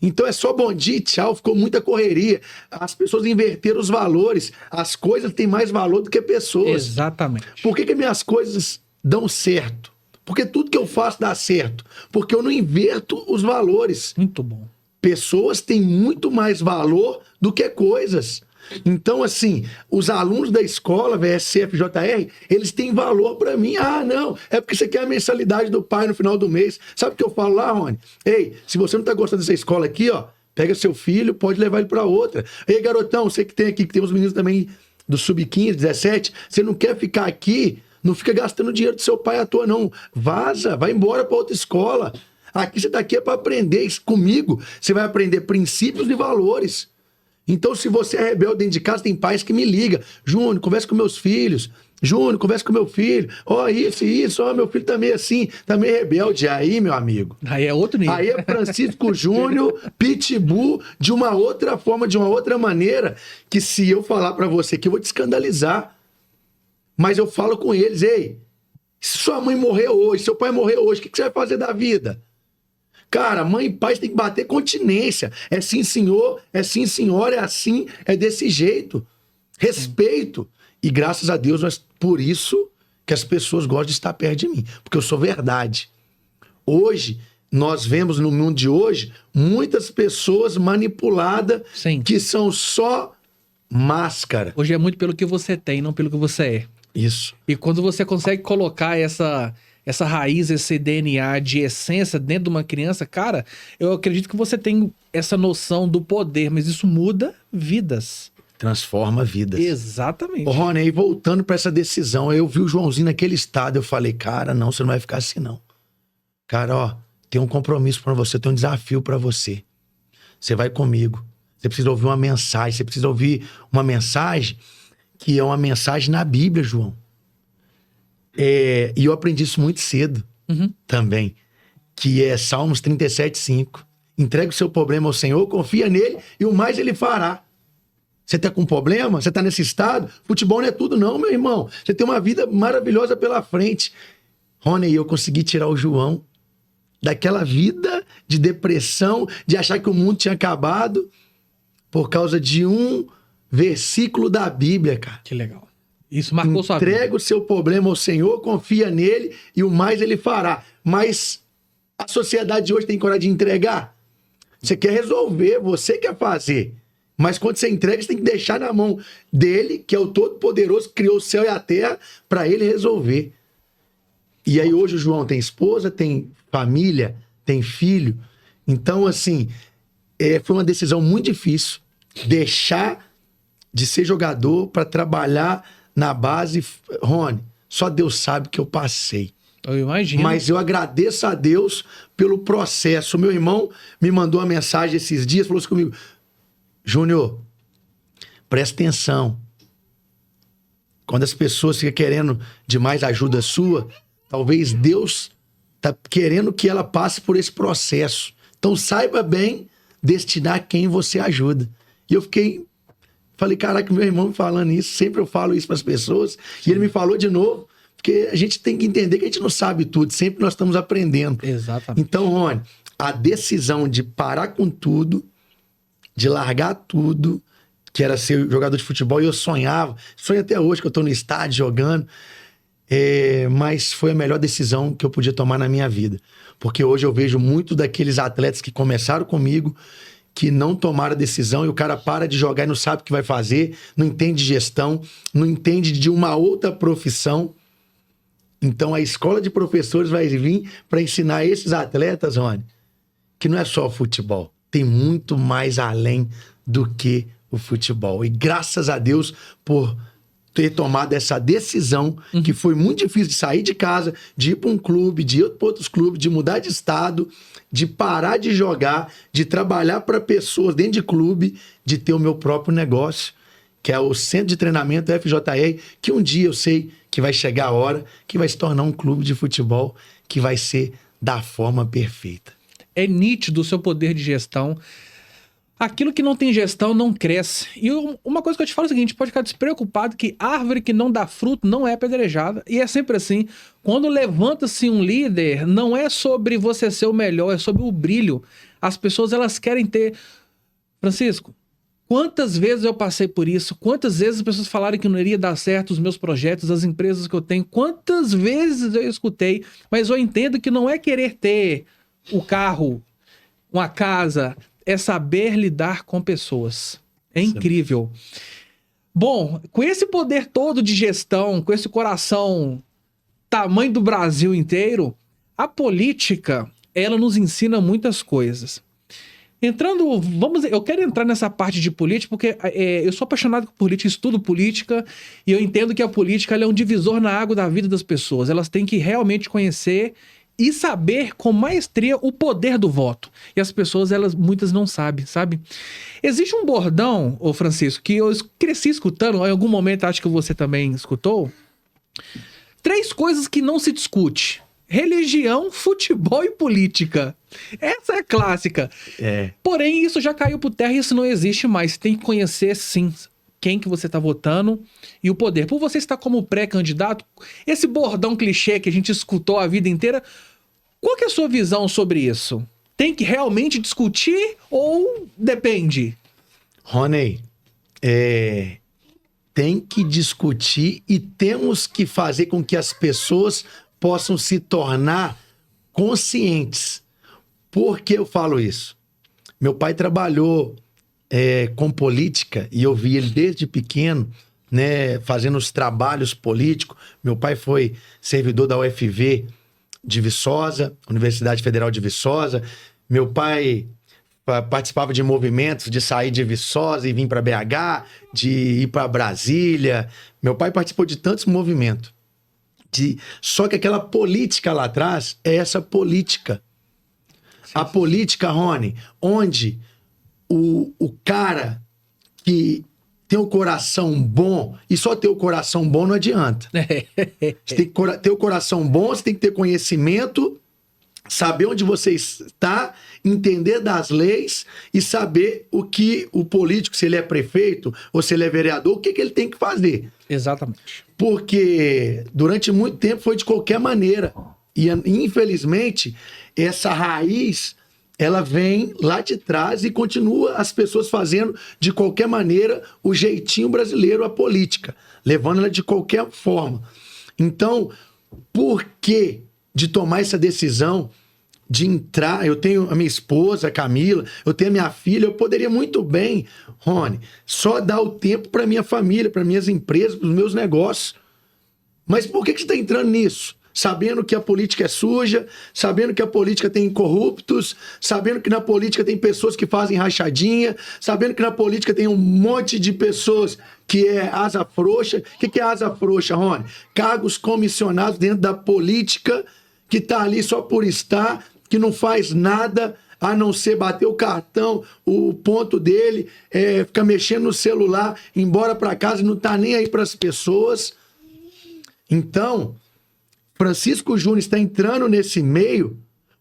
Então é só bom dia e tchau, ficou muita correria. As pessoas inverteram os valores. As coisas têm mais valor do que pessoas. Exatamente. Por que minhas coisas dão certo? Porque tudo que eu faço dá certo. Porque eu não inverto os valores. Muito bom. Pessoas têm muito mais valor do que coisas. Então, assim, os alunos da escola, VSC, FJR, eles têm valor pra mim. Ah, não, é porque você quer a mensalidade do pai no final do mês. Sabe o que eu falo lá, Rony? Ei, se você não tá gostando dessa escola aqui, ó, pega seu filho, pode levar ele pra outra. Ei, garotão, você que tem aqui, que tem uns meninos também do sub-15, 17, você não quer ficar aqui, não fica gastando dinheiro do seu pai à toa, não. Vaza, vai embora pra outra escola. Aqui você tá aqui é pra aprender. Isso comigo, você vai aprender princípios e valores. Então, se você é rebelde dentro de casa, tem pais que me ligam. Júnior, conversa com meus filhos. Júnior, conversa com meu filho. Ó, isso. Ó, meu filho tá meio assim, tá meio rebelde. Aí, meu amigo. Aí é outro nível. Aí é Francisco Júnior, Pitbull, de uma outra forma, de uma outra maneira, que se eu falar pra você que eu vou te escandalizar. Mas eu falo com eles, ei, se sua mãe morrer hoje, seu pai morrer hoje, o que você vai fazer da vida? Cara, mãe e pai tem que bater continência. É sim, senhor, é sim, senhora, é assim, é desse jeito. Respeito. E graças a Deus, por isso que as pessoas gostam de estar perto de mim. Porque eu sou verdade. Hoje, nós vemos no mundo de hoje muitas pessoas manipuladas Sim. que são só máscara. Hoje é muito pelo que você tem, não pelo que você é. Isso. E quando você consegue colocar essa raiz, esse DNA de essência dentro de uma criança, cara, eu acredito que você tem essa noção do poder, mas isso muda vidas. Transforma vidas. Exatamente. Ô, Rony, aí voltando pra essa decisão, eu vi o Joãozinho naquele estado, eu falei, cara, não, você não vai ficar assim, não. Cara, ó, tem um compromisso pra você, tem um desafio pra você. Você vai comigo. Você precisa ouvir uma mensagem, você precisa ouvir uma mensagem que é uma mensagem na Bíblia, João. E eu aprendi isso muito cedo também, que é Salmos 37:5. Entrega o seu problema ao Senhor, confia nele e o mais ele fará. Você tá com problema? Você tá nesse estado? Futebol não é tudo não, meu irmão. Você tem uma vida maravilhosa pela frente. Rony, eu consegui tirar o João daquela vida de depressão, de achar que o mundo tinha acabado por causa de um versículo da Bíblia, cara. Que legal. Isso marcou sua vida. Entrega o seu problema ao Senhor, confia nele e o mais ele fará. Mas a sociedade de hoje tem coragem de entregar? Você quer resolver, você quer fazer. Mas quando você entrega, você tem que deixar na mão dele, que é o Todo-Poderoso, que criou o céu e a terra, para ele resolver. E aí hoje o João tem esposa, tem família, tem filho. Então, assim, foi uma decisão muito difícil deixar de ser jogador para trabalhar na base. Rony, só Deus sabe que eu passei. Eu imagino. Mas eu agradeço a Deus pelo processo. Meu irmão me mandou uma mensagem esses dias, falou assim comigo, Júnior, presta atenção. Quando as pessoas ficam querendo demais ajuda sua, talvez Deus está querendo que ela passe por esse processo. Então saiba bem destinar quem você ajuda. E eu falei, caraca, meu irmão me falando isso, sempre eu falo isso para as pessoas, e ele me falou de novo, porque a gente tem que entender que a gente não sabe tudo, sempre nós estamos aprendendo. Exatamente. Então, Rony, a decisão de parar com tudo, de largar tudo, que era ser jogador de futebol, e eu sonho até hoje que eu tô no estádio jogando, mas foi a melhor decisão que eu podia tomar na minha vida. Porque hoje eu vejo muito daqueles atletas que começaram comigo, que não tomaram a decisão, e o cara para de jogar e não sabe o que vai fazer, não entende de gestão, não entende de uma outra profissão. Então a escola de professores vai vir para ensinar esses atletas, Rony, que não é só o futebol. Tem muito mais além do que o futebol. E graças a Deus por ter tomado essa decisão, que foi muito difícil, de sair de casa, de ir para um clube, de ir para outros clubes, de mudar de estado, de parar de jogar, de trabalhar para pessoas dentro de clube, de ter o meu próprio negócio, que é o Centro de Treinamento FJR, que um dia eu sei que vai chegar a hora, que vai se tornar um clube de futebol, que vai ser da forma perfeita. É nítido o seu poder de gestão. Aquilo que não tem gestão não cresce. E uma coisa que eu te falo é o seguinte, pode ficar despreocupado que árvore que não dá fruto não é apedrejada. E é sempre assim. Quando levanta-se um líder, não é sobre você ser o melhor, é sobre o brilho. As pessoas, elas querem ter... Francisco, quantas vezes eu passei por isso? Quantas vezes as pessoas falaram que não iria dar certo os meus projetos, as empresas que eu tenho? Quantas vezes eu escutei? Mas eu entendo que não é querer ter o carro, uma casa, é saber lidar com pessoas. É incrível. Bom, com esse poder todo de gestão, com esse coração tamanho do Brasil inteiro, a política, ela nos ensina muitas coisas. Eu quero entrar nessa parte de política, porque eu sou apaixonado por política, estudo política, e eu entendo que a política ela é um divisor na água da vida das pessoas. Elas têm que realmente conhecer e saber com maestria o poder do voto. E as pessoas, muitas não sabem, sabe? Existe um bordão, ô Francisco, que eu cresci escutando, em algum momento acho que você também escutou. 3 coisas que não se discute: religião, futebol e política. Essa é a clássica. Porém, isso já caiu por terra e isso não existe mais. Você tem que conhecer, sim, quem que você está votando e o poder. Por você estar como pré-candidato, esse bordão clichê que a gente escutou a vida inteira, qual que é a sua visão sobre isso? Tem que realmente discutir ou depende? Rony, tem que discutir e temos que fazer com que as pessoas possam se tornar conscientes. Por que eu falo isso? Meu pai trabalhou com política e eu vi ele desde pequeno, né, fazendo os trabalhos políticos. Meu pai foi servidor da UFV de Viçosa, Universidade Federal de Viçosa. Meu pai participava de movimentos de sair de Viçosa e vir para BH, de ir para Brasília. Meu pai participou de tantos movimentos. Só que aquela política lá atrás é essa política. A política, Rony, onde o cara que tem o coração bom, e só ter o coração bom não adianta. Você tem que ter o coração bom, você tem que ter conhecimento, saber onde você está, entender das leis e saber o que o político, se ele é prefeito ou se ele é vereador, o que ele tem que fazer. Exatamente. Porque durante muito tempo foi de qualquer maneira. E, infelizmente, essa raiz, ela vem lá de trás e continua as pessoas fazendo de qualquer maneira o jeitinho brasileiro, a política, levando ela de qualquer forma. Então, por que de tomar essa decisão de entrar? Eu tenho a minha esposa, a Camila, eu tenho a minha filha, eu poderia muito bem, Rony, só dar o tempo para minha família, para minhas empresas, para os meus negócios. Mas por que você está entrando nisso? Sabendo que a política é suja, sabendo que a política tem corruptos, sabendo que na política tem pessoas que fazem rachadinha, sabendo que na política tem um monte de pessoas que é asa frouxa. O que é asa frouxa, Rony? Cargos comissionados dentro da política, que está ali só por estar, que não faz nada a não ser bater o cartão, o ponto dele, ficar mexendo no celular, ir embora para casa e não tá nem aí para as pessoas. Então, Francisco Júnior está entrando nesse meio,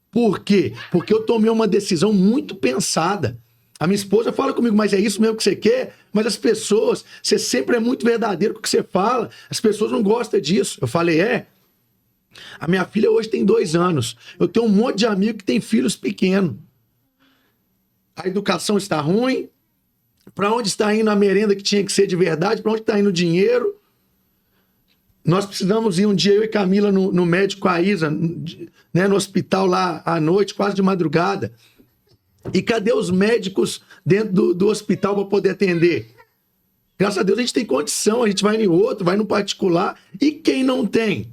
por quê? Porque eu tomei uma decisão muito pensada. A minha esposa fala comigo, mas é isso mesmo que você quer? Mas as pessoas, você sempre é muito verdadeiro com o que você fala, as pessoas não gostam disso. Eu falei, a minha filha hoje tem 2 anos, eu tenho um monte de amigo que tem filhos pequenos. A educação está ruim, para onde está indo a merenda que tinha que ser de verdade, para onde está indo o dinheiro? Nós precisamos ir um dia, eu e Camila, no médico, a Isa, né, no hospital lá à noite, quase de madrugada. E cadê os médicos dentro do hospital para poder atender? Graças a Deus a gente tem condição, a gente vai em outro, vai no particular. E quem não tem?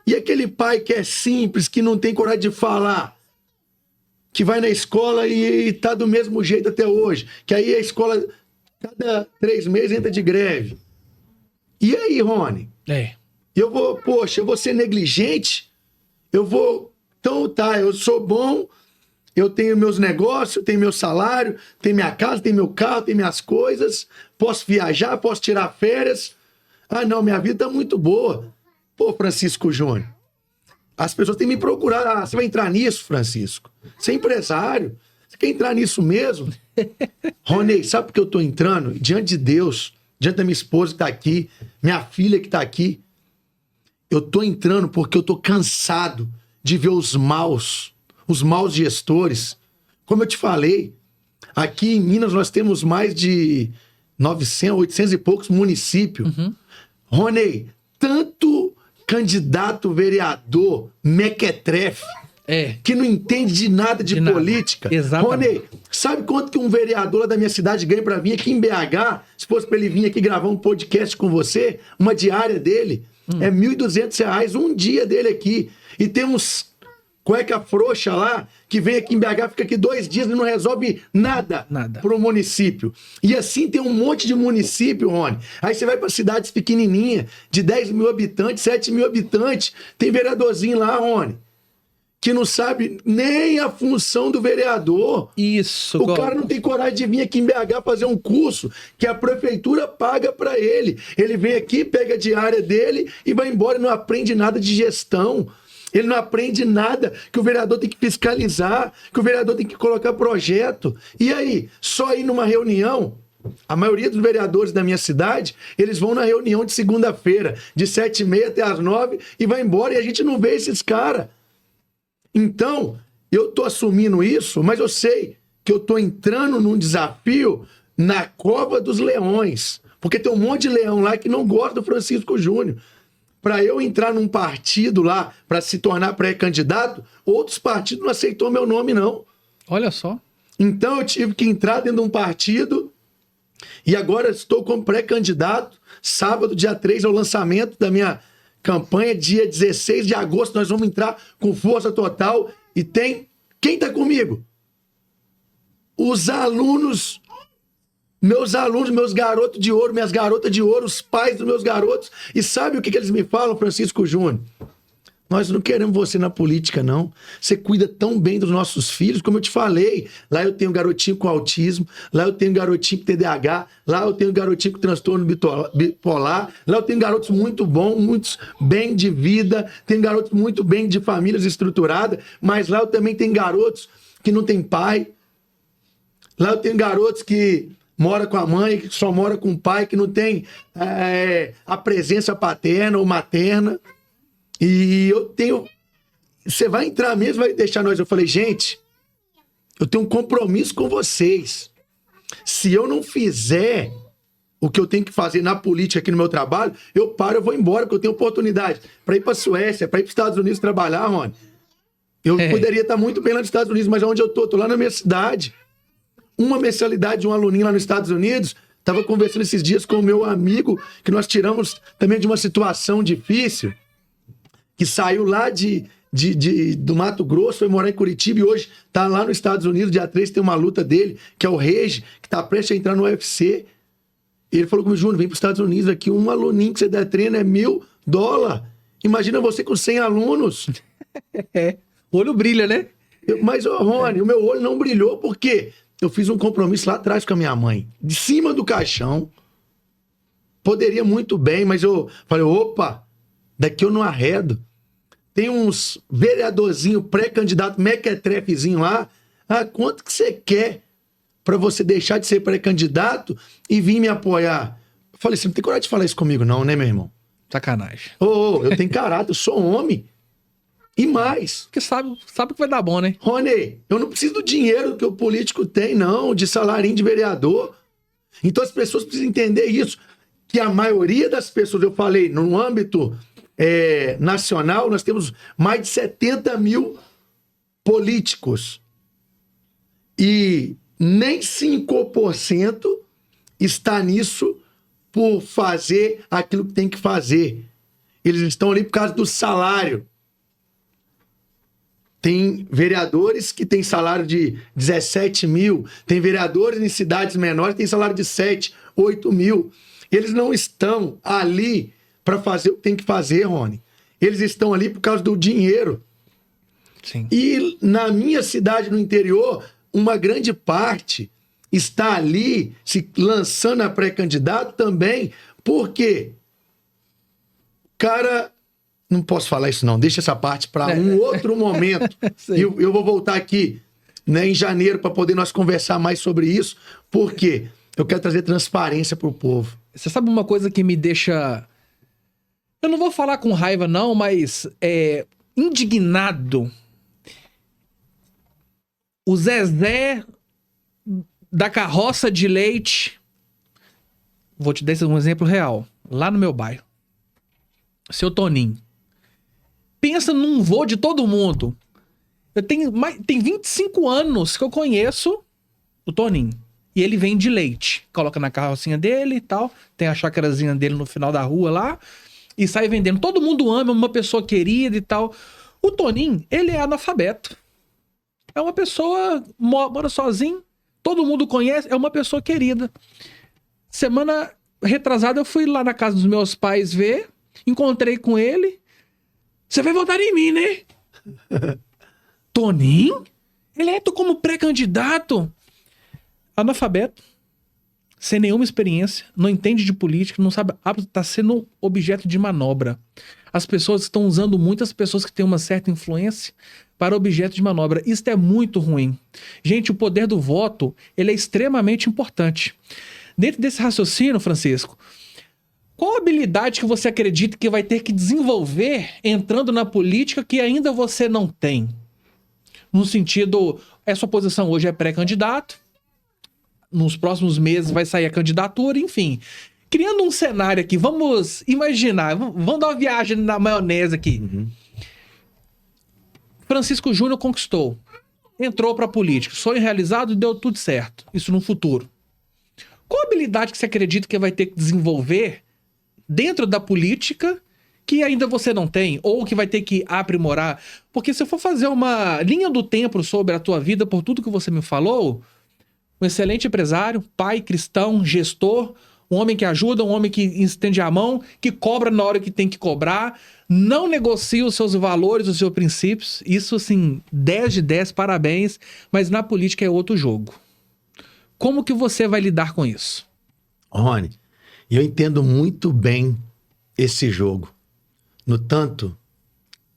E aquele pai que é simples, que não tem coragem de falar, que vai na escola e tá do mesmo jeito até hoje, que aí a escola, cada 3 meses, entra de greve. E aí, Rony? Eu vou ser negligente? Então tá, eu sou bom, eu tenho meus negócios, eu tenho meu salário, tenho minha casa, tenho meu carro, tenho minhas coisas, posso viajar, posso tirar férias. Ah, não, minha vida tá muito boa. Pô, Francisco Júnior, as pessoas têm me procurado. Ah, você vai entrar nisso, Francisco? Você é empresário? Você quer entrar nisso mesmo? Rony, sabe por que eu tô entrando? Diante de Deus, diante da minha esposa que tá aqui, minha filha que tá aqui, eu tô entrando porque eu tô cansado de ver os maus gestores. Como eu te falei, aqui em Minas nós temos mais de 900, 800 e poucos municípios. Uhum. Rony, tanto candidato vereador mequetrefe, que não entende de nada de política. Exatamente. Rony, sabe quanto que um vereador lá da minha cidade ganha pra vir aqui em BH? Se fosse pra ele vir aqui gravar um podcast com você, uma diária dele, é R$ 1.200 um dia dele aqui. E tem uns cueca frouxa lá, que vem aqui em BH, fica aqui 2 dias e não resolve nada pro município. E assim tem um monte de município, Rony. Aí você vai para cidades pequenininhas, de 10 mil habitantes, 7 mil habitantes, tem vereadorzinho lá, Rony, que não sabe nem a função do vereador. Isso. O cara não tem coragem de vir aqui em BH fazer um curso que a prefeitura paga para ele. Ele vem aqui, pega a diária dele e vai embora e não aprende nada de gestão. Ele não aprende nada, que o vereador tem que fiscalizar, que o vereador tem que colocar projeto. E aí, só ir numa reunião, a maioria dos vereadores da minha cidade, eles vão na reunião de segunda-feira, de 7h30 até as 9h, e vai embora, e a gente não vê esses caras. Então, eu tô assumindo isso, mas eu sei que eu tô entrando num desafio na cova dos leões. Porque tem um monte de leão lá que não gosta do Francisco Júnior. Para eu entrar num partido lá, para se tornar pré-candidato, outros partidos não aceitou meu nome, não. Olha só. Então eu tive que entrar dentro de um partido e agora estou como pré-candidato. Sábado, dia 3, é o lançamento da minha campanha. Dia 16 de agosto nós vamos entrar com força total. E tem... Quem tá comigo? Os alunos, meus garotos de ouro, minhas garotas de ouro, os pais dos meus garotos. E sabe o que eles me falam, Francisco Júnior? Nós não queremos você na política, não. Você cuida tão bem dos nossos filhos, como eu te falei. Lá eu tenho um garotinho com autismo, lá eu tenho um garotinho com TDAH, lá eu tenho um garotinho com transtorno bipolar, lá eu tenho garotos muito bons, muitos bem de vida, tenho garotos muito bem de famílias estruturadas, mas lá eu também tenho garotos que não têm pai. Lá eu tenho garotos que moram com a mãe, que só moram com o pai, que não tem a presença paterna ou materna. E eu tenho... Você vai entrar mesmo, vai deixar nós... Eu falei, gente, eu tenho um compromisso com vocês. Se eu não fizer o que eu tenho que fazer na política aqui no meu trabalho, eu paro, eu vou embora, porque eu tenho oportunidade para ir para a Suécia, para ir para os Estados Unidos trabalhar, Rony. Eu poderia estar muito bem lá nos Estados Unidos, mas onde eu tô? Tô lá na minha cidade. Uma mensalidade de um aluninho lá nos Estados Unidos. Tava conversando esses dias com o meu amigo, que nós tiramos também de uma situação difícil, que saiu lá do Mato Grosso, foi morar em Curitiba e hoje tá lá nos Estados Unidos. Dia 3 tem uma luta dele, que é o Regi, que tá prestes a entrar no UFC. Ele falou comigo, Júnior, vem para os Estados Unidos aqui, um aluninho que você der treino é $1.000. Imagina você com 100 alunos. O olho brilha, né? Mas, Rony, o meu olho não brilhou porque eu fiz um compromisso lá atrás com a minha mãe, de cima do caixão. Poderia muito bem, mas eu falei, opa, daqui eu não arredo. Tem uns vereadorzinho pré-candidato, mequetrefezinho lá. Ah, quanto que você quer para você deixar de ser pré-candidato e vir me apoiar? Eu falei, você não tem coragem de falar isso comigo não, né, meu irmão? Sacanagem. Eu tenho caráter, eu sou homem. E mais. Porque sabe que vai dar bom, né? Rony, eu não preciso do dinheiro que o político tem, não, de salarinho de vereador. Então as pessoas precisam entender isso. Que a maioria das pessoas, eu falei, no âmbito nacional, nós temos mais de 70 mil políticos. E nem 5% está nisso por fazer aquilo que tem que fazer. Eles estão ali por causa do salário. Tem vereadores que têm salário de 17 mil, tem vereadores em cidades menores que têm salário de 7, 8 mil. Eles não estão ali para fazer o que tem que fazer, Rony. Eles estão ali por causa do dinheiro. Sim. E na minha cidade, no interior, uma grande parte está ali se lançando a pré-candidato também, porque cara... Não posso falar isso não, deixa essa parte para um outro momento. Eu vou voltar aqui, né, em janeiro para poder nós conversar mais sobre isso, porque eu quero trazer transparência para o povo. Você sabe uma coisa que me deixa... Eu não vou falar com raiva não, mas indignado. O Zezé da carroça de leite, vou te dar um exemplo real, lá no meu bairro. Seu Toninho. Pensa num vô de todo mundo. Tem 25 anos que eu conheço o Toninho. E ele vende leite. Coloca na carrocinha dele e tal. Tem a chácarazinha dele no final da rua lá. E sai vendendo. Todo mundo ama, uma pessoa querida e tal. O Toninho, ele é analfabeto. É uma pessoa... Mora sozinho. Todo mundo conhece. É uma pessoa querida. Semana retrasada eu fui lá na casa dos meus pais ver. Encontrei com ele. Você vai votar em mim, né? Toninho? Eleito como pré-candidato. Analfabeto. Sem nenhuma experiência. Não entende de política. Não sabe. Está sendo objeto de manobra. As pessoas estão usando muitas pessoas que têm uma certa influência para objeto de manobra. Isso é muito ruim. Gente, o poder do voto, ele é extremamente importante. Dentro desse raciocínio, Francisco, qual habilidade que você acredita que vai ter que desenvolver entrando na política que ainda você não tem? No sentido, sua posição hoje é pré-candidato, nos próximos meses vai sair a candidatura, enfim. criando um cenário aqui, vamos imaginar, vamos dar uma viagem na maionese aqui. Francisco Júnior conquistou, entrou pra política, sonho realizado, deu tudo certo, isso no futuro. Qual habilidade que você acredita que vai ter que desenvolver dentro da política que ainda você não tem, ou que vai ter que aprimorar? Porque se eu for fazer uma linha do tempo sobre a tua vida, por tudo que você me falou, um excelente empresário, pai, cristão, gestor, um homem que ajuda, um homem que estende a mão, que cobra na hora que tem que cobrar, não negocia os seus valores, os seus princípios. Isso, assim, 10 de 10, parabéns, mas na política é outro jogo. Como que você vai lidar com isso? Rony, eu entendo muito bem esse jogo. No tanto,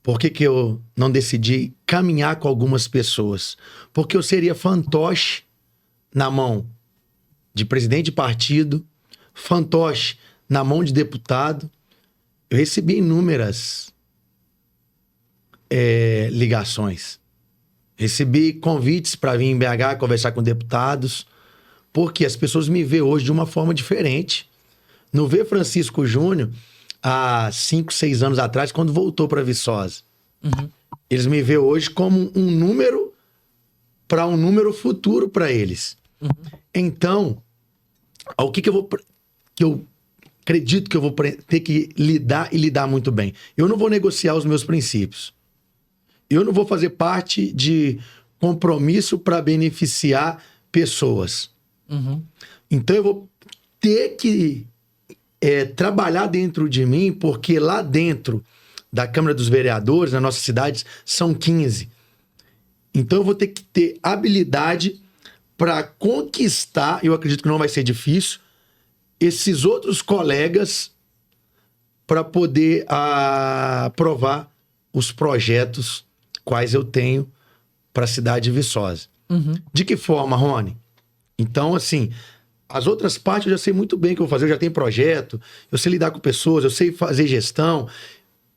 por que eu não decidi caminhar com algumas pessoas? Porque eu seria fantoche na mão de presidente de partido, fantoche na mão de deputado. Eu recebi inúmeras ligações. Recebi convites para vir em BH conversar com deputados, porque as pessoas me veem hoje de uma forma diferente. Não vê Francisco Júnior há 5, 6 anos atrás, quando voltou para Viçosa. Eles me veem hoje como um número para um número futuro para eles. Então, o que eu acredito que eu vou ter que lidar e lidar muito bem? Eu não vou negociar os meus princípios. Eu não vou fazer parte de compromisso para beneficiar pessoas. Então eu vou ter que trabalhar dentro de mim, porque lá dentro da Câmara dos Vereadores, nas nossas cidades, são 15. Então eu vou ter que ter habilidade para conquistar, eu acredito que não vai ser difícil, esses outros colegas para poder aprovar os projetos quais eu tenho para a cidade de Viçosa. De que forma, Rony? Então, assim, as outras partes eu já sei muito bem o que eu vou fazer, eu já tenho projeto, eu sei lidar com pessoas, eu sei fazer gestão.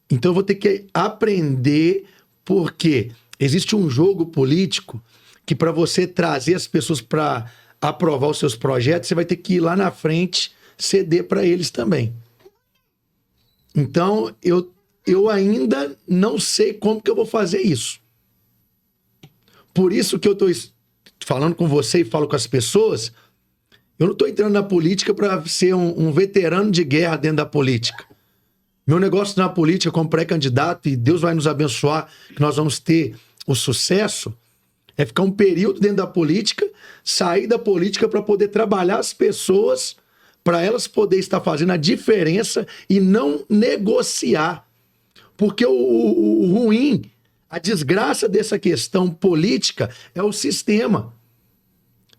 Então eu vou ter que aprender, porque existe um jogo político que para você trazer as pessoas para aprovar os seus projetos, você vai ter que ir lá na frente ceder para eles também. Então eu ainda não sei como que eu vou fazer isso. Por isso que eu estou falando com você e falo com as pessoas, eu não estou entrando na política para ser um veterano de guerra dentro da política. Meu negócio na política como pré-candidato, e Deus vai nos abençoar, que nós vamos ter o sucesso, é ficar um período dentro da política, sair da política para poder trabalhar as pessoas, para elas poderem estar fazendo a diferença e não negociar. Porque o ruim, a desgraça dessa questão política é o sistema.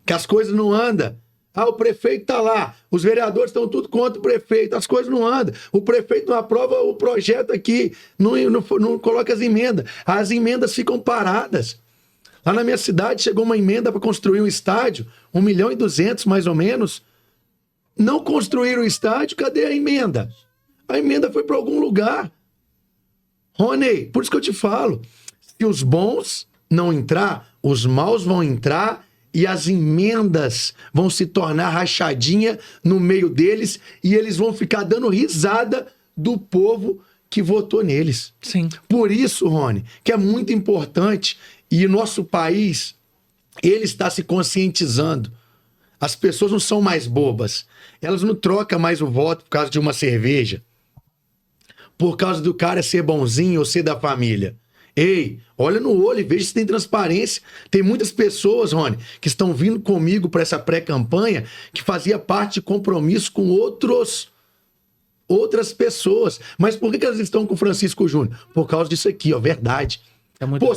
Que as coisas não andam. O prefeito está lá, os vereadores estão tudo contra o prefeito, as coisas não andam. O prefeito não aprova o projeto aqui, não coloca as emendas ficam paradas. Lá na minha cidade chegou uma emenda para construir um estádio, 1.200.000 mais ou menos. Não construíram o estádio, cadê a emenda? A emenda foi para algum lugar. Rony, por isso que eu te falo, se os bons não entrar, os maus vão entrar e as emendas vão se tornar rachadinha no meio deles e eles vão ficar dando risada do povo que votou neles. Sim. Por isso, Rony, que é muito importante, e nosso país, ele está se conscientizando. As pessoas não são mais bobas. Elas não trocam mais o voto por causa de uma cerveja. Por causa do cara ser bonzinho ou ser da família. Ei, olha no olho e veja se tem transparência. Tem muitas pessoas, Rony, que estão vindo comigo para essa pré-campanha que fazia parte de compromisso com outras pessoas. Mas por que elas estão com o Francisco Júnior? Por causa disso aqui, ó, verdade.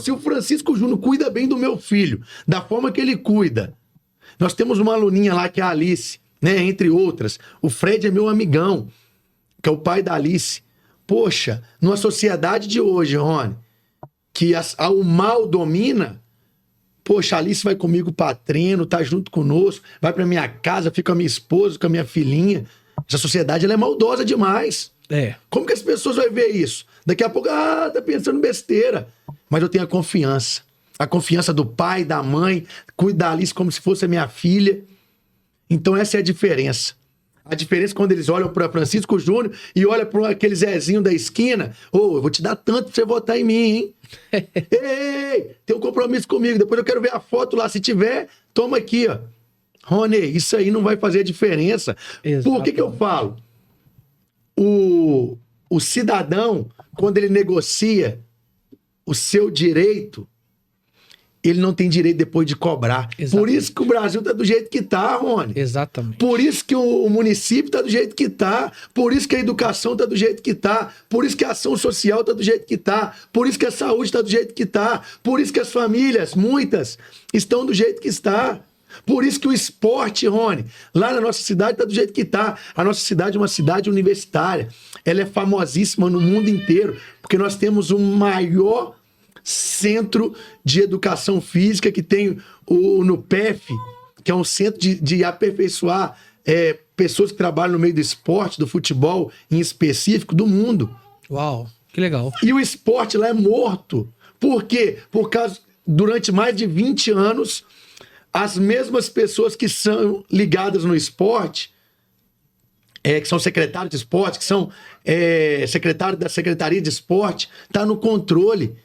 Se o Francisco Júnior cuida bem do meu filho, da forma que ele cuida. Nós temos uma aluninha lá que é a Alice, né? Entre outras. O Fred é meu amigão, que é o pai da Alice. Poxa, numa sociedade de hoje, Rony, que o mal domina, poxa, a Alice vai comigo pra treino, tá junto conosco, vai pra minha casa, fica com a minha esposa, com a minha filhinha. Essa sociedade, ela é maldosa demais. Como que as pessoas vão ver isso? Daqui a pouco, tá pensando besteira. Mas eu tenho a confiança do pai, da mãe, cuido da Alice como se fosse a minha filha. Então essa é a diferença. A diferença é quando eles olham para Francisco Júnior e olham para aquele Zezinho da esquina. Ô, eu vou te dar tanto pra você votar em mim, hein? Ei, tem um compromisso comigo. Depois eu quero ver a foto lá. Se tiver, toma aqui, ó. Rony, isso aí não vai fazer diferença. Por que eu falo? O cidadão, quando ele negocia o seu direito, ele não tem direito depois de cobrar. Exatamente. Por isso que o Brasil tá do jeito que tá, Rony. Exatamente. Por isso que o município tá do jeito que tá. Por isso que a educação tá do jeito que tá. Por isso que a ação social tá do jeito que tá. Por isso que a saúde tá do jeito que tá. Por isso que as famílias, muitas, estão do jeito que está. Por isso que o esporte, Rony, lá na nossa cidade tá do jeito que tá. A nossa cidade é uma cidade universitária. Ela é famosíssima no mundo inteiro, porque nós temos o maior centro de educação física que tem o NUPEF, que é um centro de aperfeiçoar pessoas que trabalham no meio do esporte, do futebol em específico, do mundo. Uau, que legal. E o esporte lá é morto. Por quê? Por causa, durante mais de 20 anos, as mesmas pessoas que são ligadas no esporte, que são secretários de esporte, que são secretários da Secretaria de Esporte, tá no controle.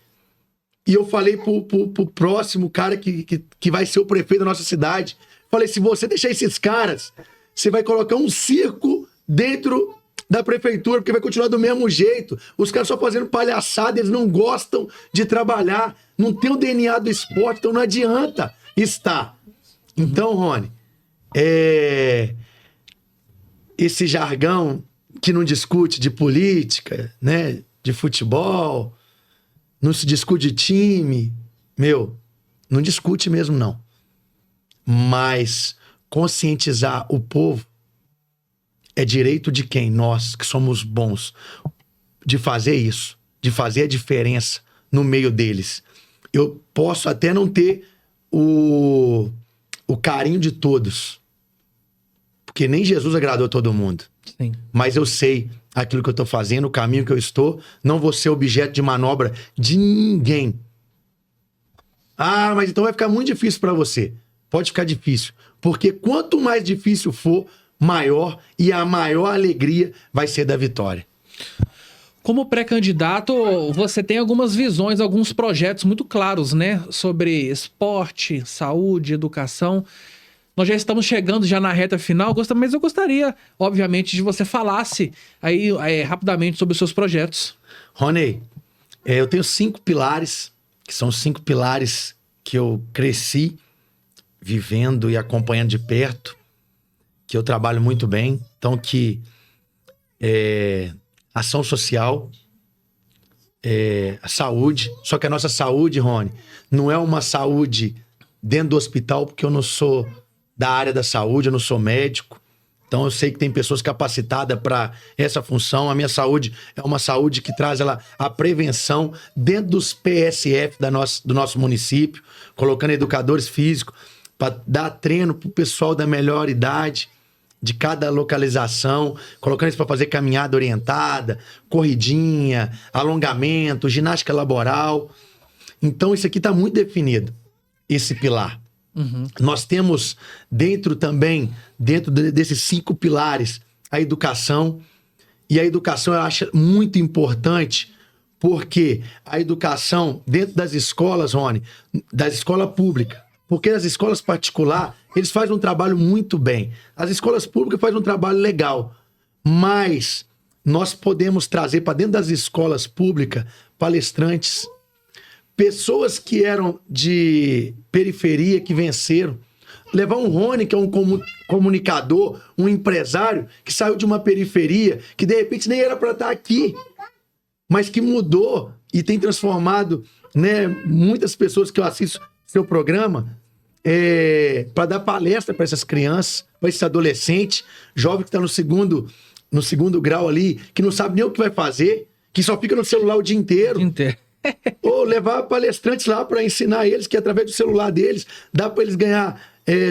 E eu falei pro próximo cara que vai ser o prefeito da nossa cidade. Falei, se você deixar esses caras, você vai colocar um circo dentro da prefeitura, porque vai continuar do mesmo jeito. Os caras só fazendo palhaçada, eles não gostam de trabalhar, não tem o DNA do esporte, então não adianta estar. Então, Rony, esse jargão que não discute de política, né, de futebol, não se discute de time, não discute mesmo, não. Mas conscientizar o povo é direito de quem? Nós, que somos bons, de fazer isso, de fazer a diferença no meio deles. Eu posso até não ter o carinho de todos, porque nem Jesus agradou a todo mundo. Sim. Mas eu sei aquilo que eu estou fazendo, o caminho que eu estou, não vou ser objeto de manobra de ninguém. Ah, mas então vai ficar muito difícil para você. Pode ficar difícil, porque quanto mais difícil for, maior, e a maior alegria vai ser da vitória. Como pré-candidato, você tem algumas visões, alguns projetos muito claros, né? Sobre esporte, saúde, educação. Nós já estamos chegando já na reta final, mas eu gostaria, obviamente, de você falasse aí rapidamente sobre os seus projetos. Rony, eu tenho 5 pilares, que são 5 pilares que eu cresci vivendo e acompanhando de perto, que eu trabalho muito bem. Então, que ação social, a saúde. Só que a nossa saúde, Rony, não é uma saúde dentro do hospital, porque eu não sou da área da saúde, eu não sou médico. Então eu sei que tem pessoas capacitadas para essa função. A minha saúde é uma saúde que traz a prevenção dentro dos PSF do nosso município, colocando educadores físicos para dar treino para o pessoal da melhor idade de cada localização, colocando isso para fazer caminhada orientada, corridinha, alongamento, ginástica laboral. Então isso aqui está muito definido, esse pilar. Uhum. Nós temos dentro desses 5 pilares, a educação. E a educação eu acho muito importante, porque a educação dentro das escolas, Rony, das escolas públicas, porque as escolas particulares, eles fazem um trabalho muito bem. As escolas públicas fazem um trabalho legal, mas nós podemos trazer para dentro das escolas públicas palestrantes, pessoas que eram de periferia, que venceram. Levar um Rony, que é um comunicador, um empresário, que saiu de uma periferia, que de repente nem era para estar aqui, mas que mudou e tem transformado, né, muitas pessoas que eu assisto seu programa, para dar palestra para essas crianças, para esses adolescentes, jovem que está no segundo grau ali, que não sabe nem o que vai fazer, que só fica no celular o dia inteiro. Ou levar palestrantes lá para ensinar eles que através do celular deles dá para eles ganhar,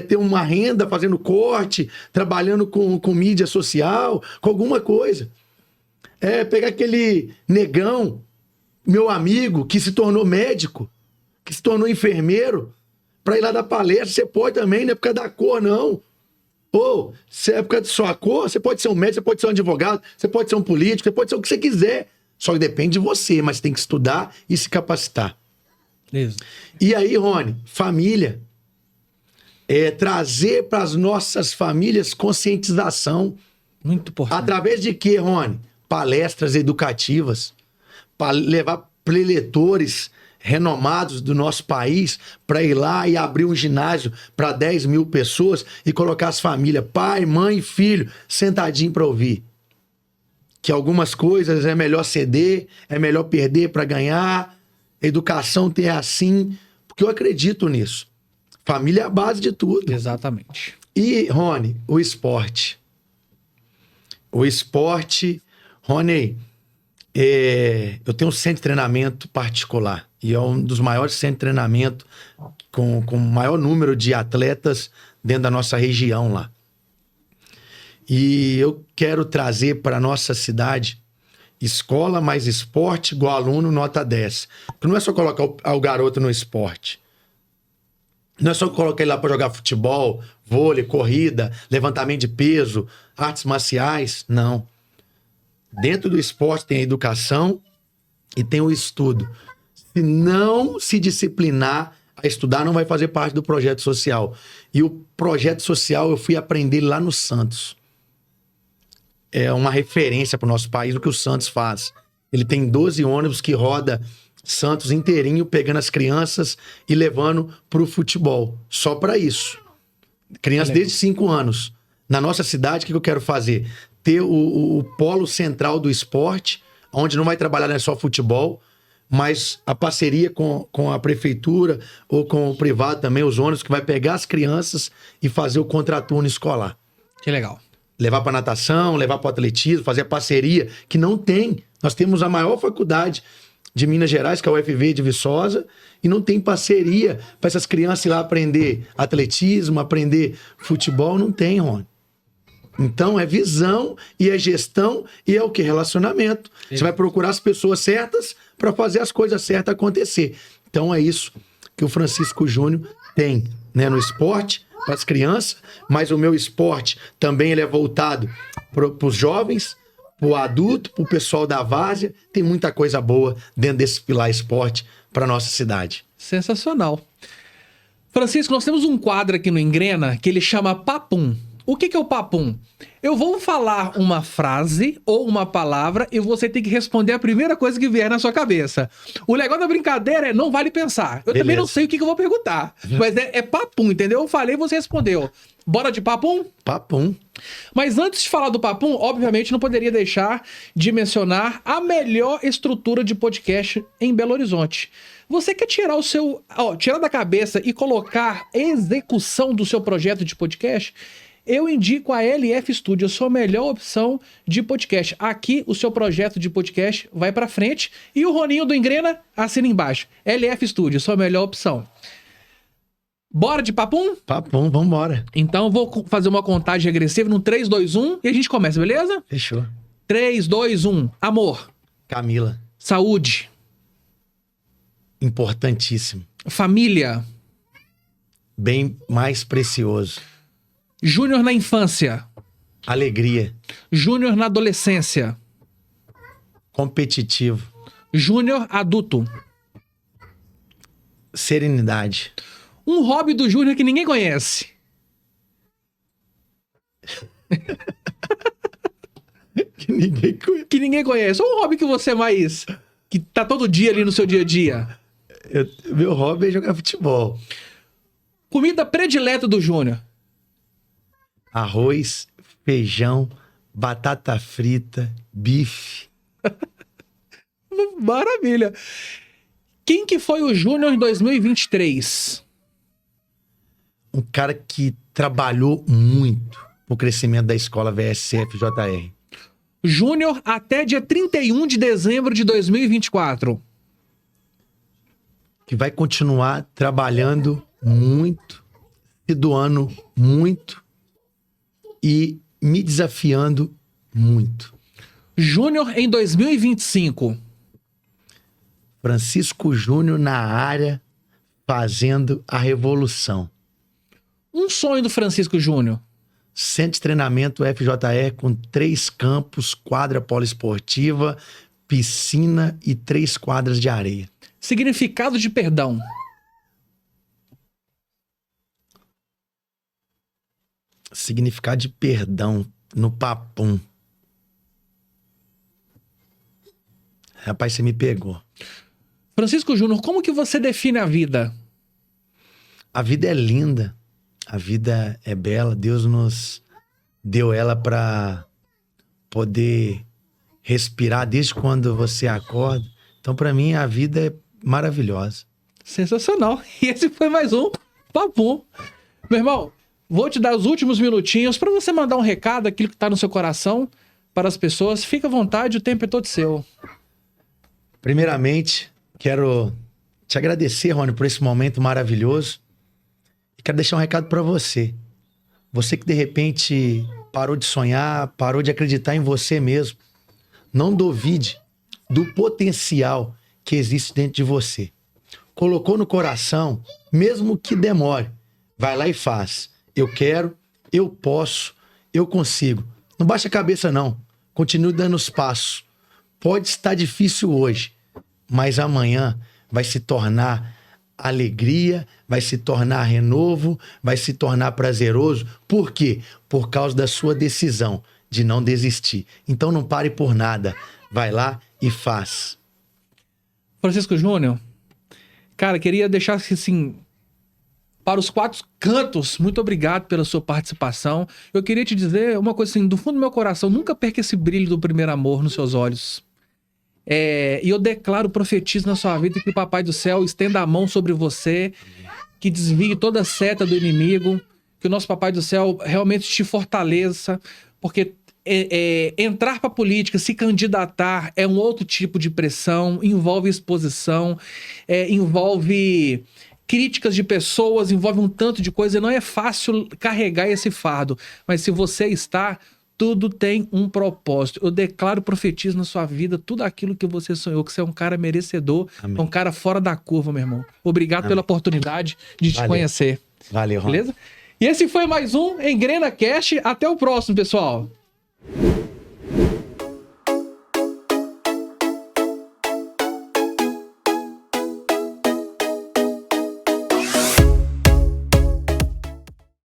ter uma renda fazendo corte, trabalhando com mídia social, com alguma coisa. Pegar aquele negão, meu amigo, que se tornou médico, que se tornou enfermeiro, para ir lá dar palestra. Você pode também, não é por causa da cor, não. Ou, se é por causa de sua cor, você pode ser um médico, você pode ser um advogado, você pode ser um político, você pode ser o que você quiser. Só que depende de você, mas tem que estudar e se capacitar. Isso. E aí, Rony, família. Trazer para as nossas famílias conscientização. Muito importante. Através de quê, Rony? Palestras educativas. Para levar preletores renomados do nosso país para ir lá e abrir um ginásio para 10 mil pessoas e colocar as famílias, pai, mãe e filho, sentadinho para ouvir. Que algumas coisas é melhor ceder, é melhor perder para ganhar. Educação tem assim, porque eu acredito nisso. Família é a base de tudo. Exatamente. E, Rony, o esporte. O esporte, Rony, eu tenho um centro de treinamento particular. E é um dos maiores centros de treinamento com o maior número de atletas dentro da nossa região lá. E eu quero trazer para a nossa cidade escola mais esporte igual aluno nota 10. Porque não é só colocar o garoto no esporte. Não é só colocar ele lá para jogar futebol, vôlei, corrida, levantamento de peso, artes marciais. Não. Dentro do esporte tem a educação e tem o estudo. Se não se disciplinar a estudar, não vai fazer parte do projeto social. E o projeto social eu fui aprender lá no Santos. É uma referência para o nosso país o que o Santos faz. Ele tem 12 ônibus que roda Santos inteirinho, pegando as crianças e levando para o futebol. Só para isso. Crianças desde 5 anos. Na nossa cidade, o que eu quero fazer? Ter o polo central do esporte, onde não vai trabalhar não só futebol, mas a parceria com a prefeitura ou com o privado também, os ônibus, que vai pegar as crianças e fazer o contraturno escolar. Que legal. Levar para natação, levar para atletismo, fazer a parceria, que não tem. Nós temos a maior faculdade de Minas Gerais, que é a UFV de Viçosa, e não tem parceria para essas crianças ir lá aprender atletismo, aprender futebol, não tem, Rony. Então é visão e é gestão e é o que? Relacionamento. Você vai procurar as pessoas certas para fazer as coisas certas acontecer. Então é isso que o Francisco Júnior tem, né, no esporte, para as crianças, mas o meu esporte também ele é voltado para os jovens, para o adulto, para o pessoal da várzea. Tem muita coisa boa dentro desse pilar esporte para a nossa cidade. Sensacional. Francisco, nós temos um quadro aqui no Engrena que ele chama Papum. O que é o papum? Eu vou falar uma frase ou uma palavra e você tem que responder a primeira coisa que vier na sua cabeça. O legal da brincadeira é não vale pensar. Eu também não sei o que eu vou perguntar, mas é papum, entendeu? Eu falei e você respondeu. Bora de papum? Papum. Mas antes de falar do papum, obviamente não poderia deixar de mencionar a melhor estrutura de podcast em Belo Horizonte. Você quer tirar tirar da cabeça e colocar execução do seu projeto de podcast? Eu indico a LF Studio, a sua melhor opção de podcast. Aqui, o seu projeto de podcast vai pra frente e o Roninho do Engrena assina embaixo. LF Studio, sua melhor opção. Bora de papum? Papum, vambora. Então, vou fazer uma contagem regressiva no 3, 2, 1 e a gente começa, beleza? Fechou. 3, 2, 1. Amor. Camila. Saúde. Importantíssimo. Família. Bem mais precioso. Júnior na infância. Alegria. Júnior na adolescência. Competitivo. Júnior adulto. Serenidade. Um hobby do Júnior que ninguém conhece. Que ninguém conhece. Ou um hobby que você mais... que tá todo dia ali no seu dia a dia. Meu hobby é jogar futebol. Comida predileta do Júnior. Arroz, feijão, batata frita, bife. Maravilha. Quem que foi o Júnior em 2023? Um cara que trabalhou muito pro crescimento da escola VSCF-JR. Júnior até dia 31 de dezembro de 2024. Que vai continuar trabalhando muito, se doando muito e me desafiando muito. Júnior em 2025. Francisco Júnior na área, fazendo a revolução. Um sonho do Francisco Júnior. Centro de treinamento FJE com 3 campos, quadra poliesportiva, piscina e 3 quadras de areia. Significado de perdão. Significado de perdão no papum. Rapaz, você me pegou. Francisco Júnior, como que você define a vida? A vida é linda, a vida é bela. Deus nos deu ela para poder respirar desde quando você acorda. Então, para mim, a vida é maravilhosa. Sensacional. E esse foi mais um Papum. Meu irmão, vou te dar os últimos minutinhos para você mandar um recado, aquilo que está no seu coração, para as pessoas. Fica à vontade, o tempo é todo seu. Primeiramente, quero te agradecer, Rony, por esse momento maravilhoso. E quero deixar um recado para você. Você que, de repente, parou de sonhar, parou de acreditar em você mesmo. Não duvide do potencial que existe dentro de você. Colocou no coração, mesmo que demore, vai lá e faz. Eu quero, eu posso, eu consigo. Não baixa a cabeça, não. Continue dando os passos. Pode estar difícil hoje, mas amanhã vai se tornar alegria, vai se tornar renovo, vai se tornar prazeroso. Por quê? Por causa da sua decisão de não desistir. Então não pare por nada. Vai lá e faz. Francisco Júnior, cara, queria deixar assim, para os 4 cantos, muito obrigado pela sua participação. Eu queria te dizer uma coisa assim, do fundo do meu coração, nunca perca esse brilho do primeiro amor nos seus olhos. E eu declaro, profetizo na sua vida que o Papai do Céu estenda a mão sobre você, que desvie toda a seta do inimigo, que o nosso Papai do Céu realmente te fortaleça, porque entrar para a política, se candidatar é um outro tipo de pressão, envolve exposição, envolve críticas de pessoas, envolve um tanto de coisa, não é fácil carregar esse fardo, mas se você está, tudo tem um propósito. Eu declaro, profetizo na sua vida tudo aquilo que você sonhou, que você é um cara merecedor, Amém. um cara fora da curva, meu irmão. Obrigado Amém. pela oportunidade de te conhecer. Valeu, Rony. Beleza? E esse foi mais um Engrena Cast. Até o próximo, pessoal.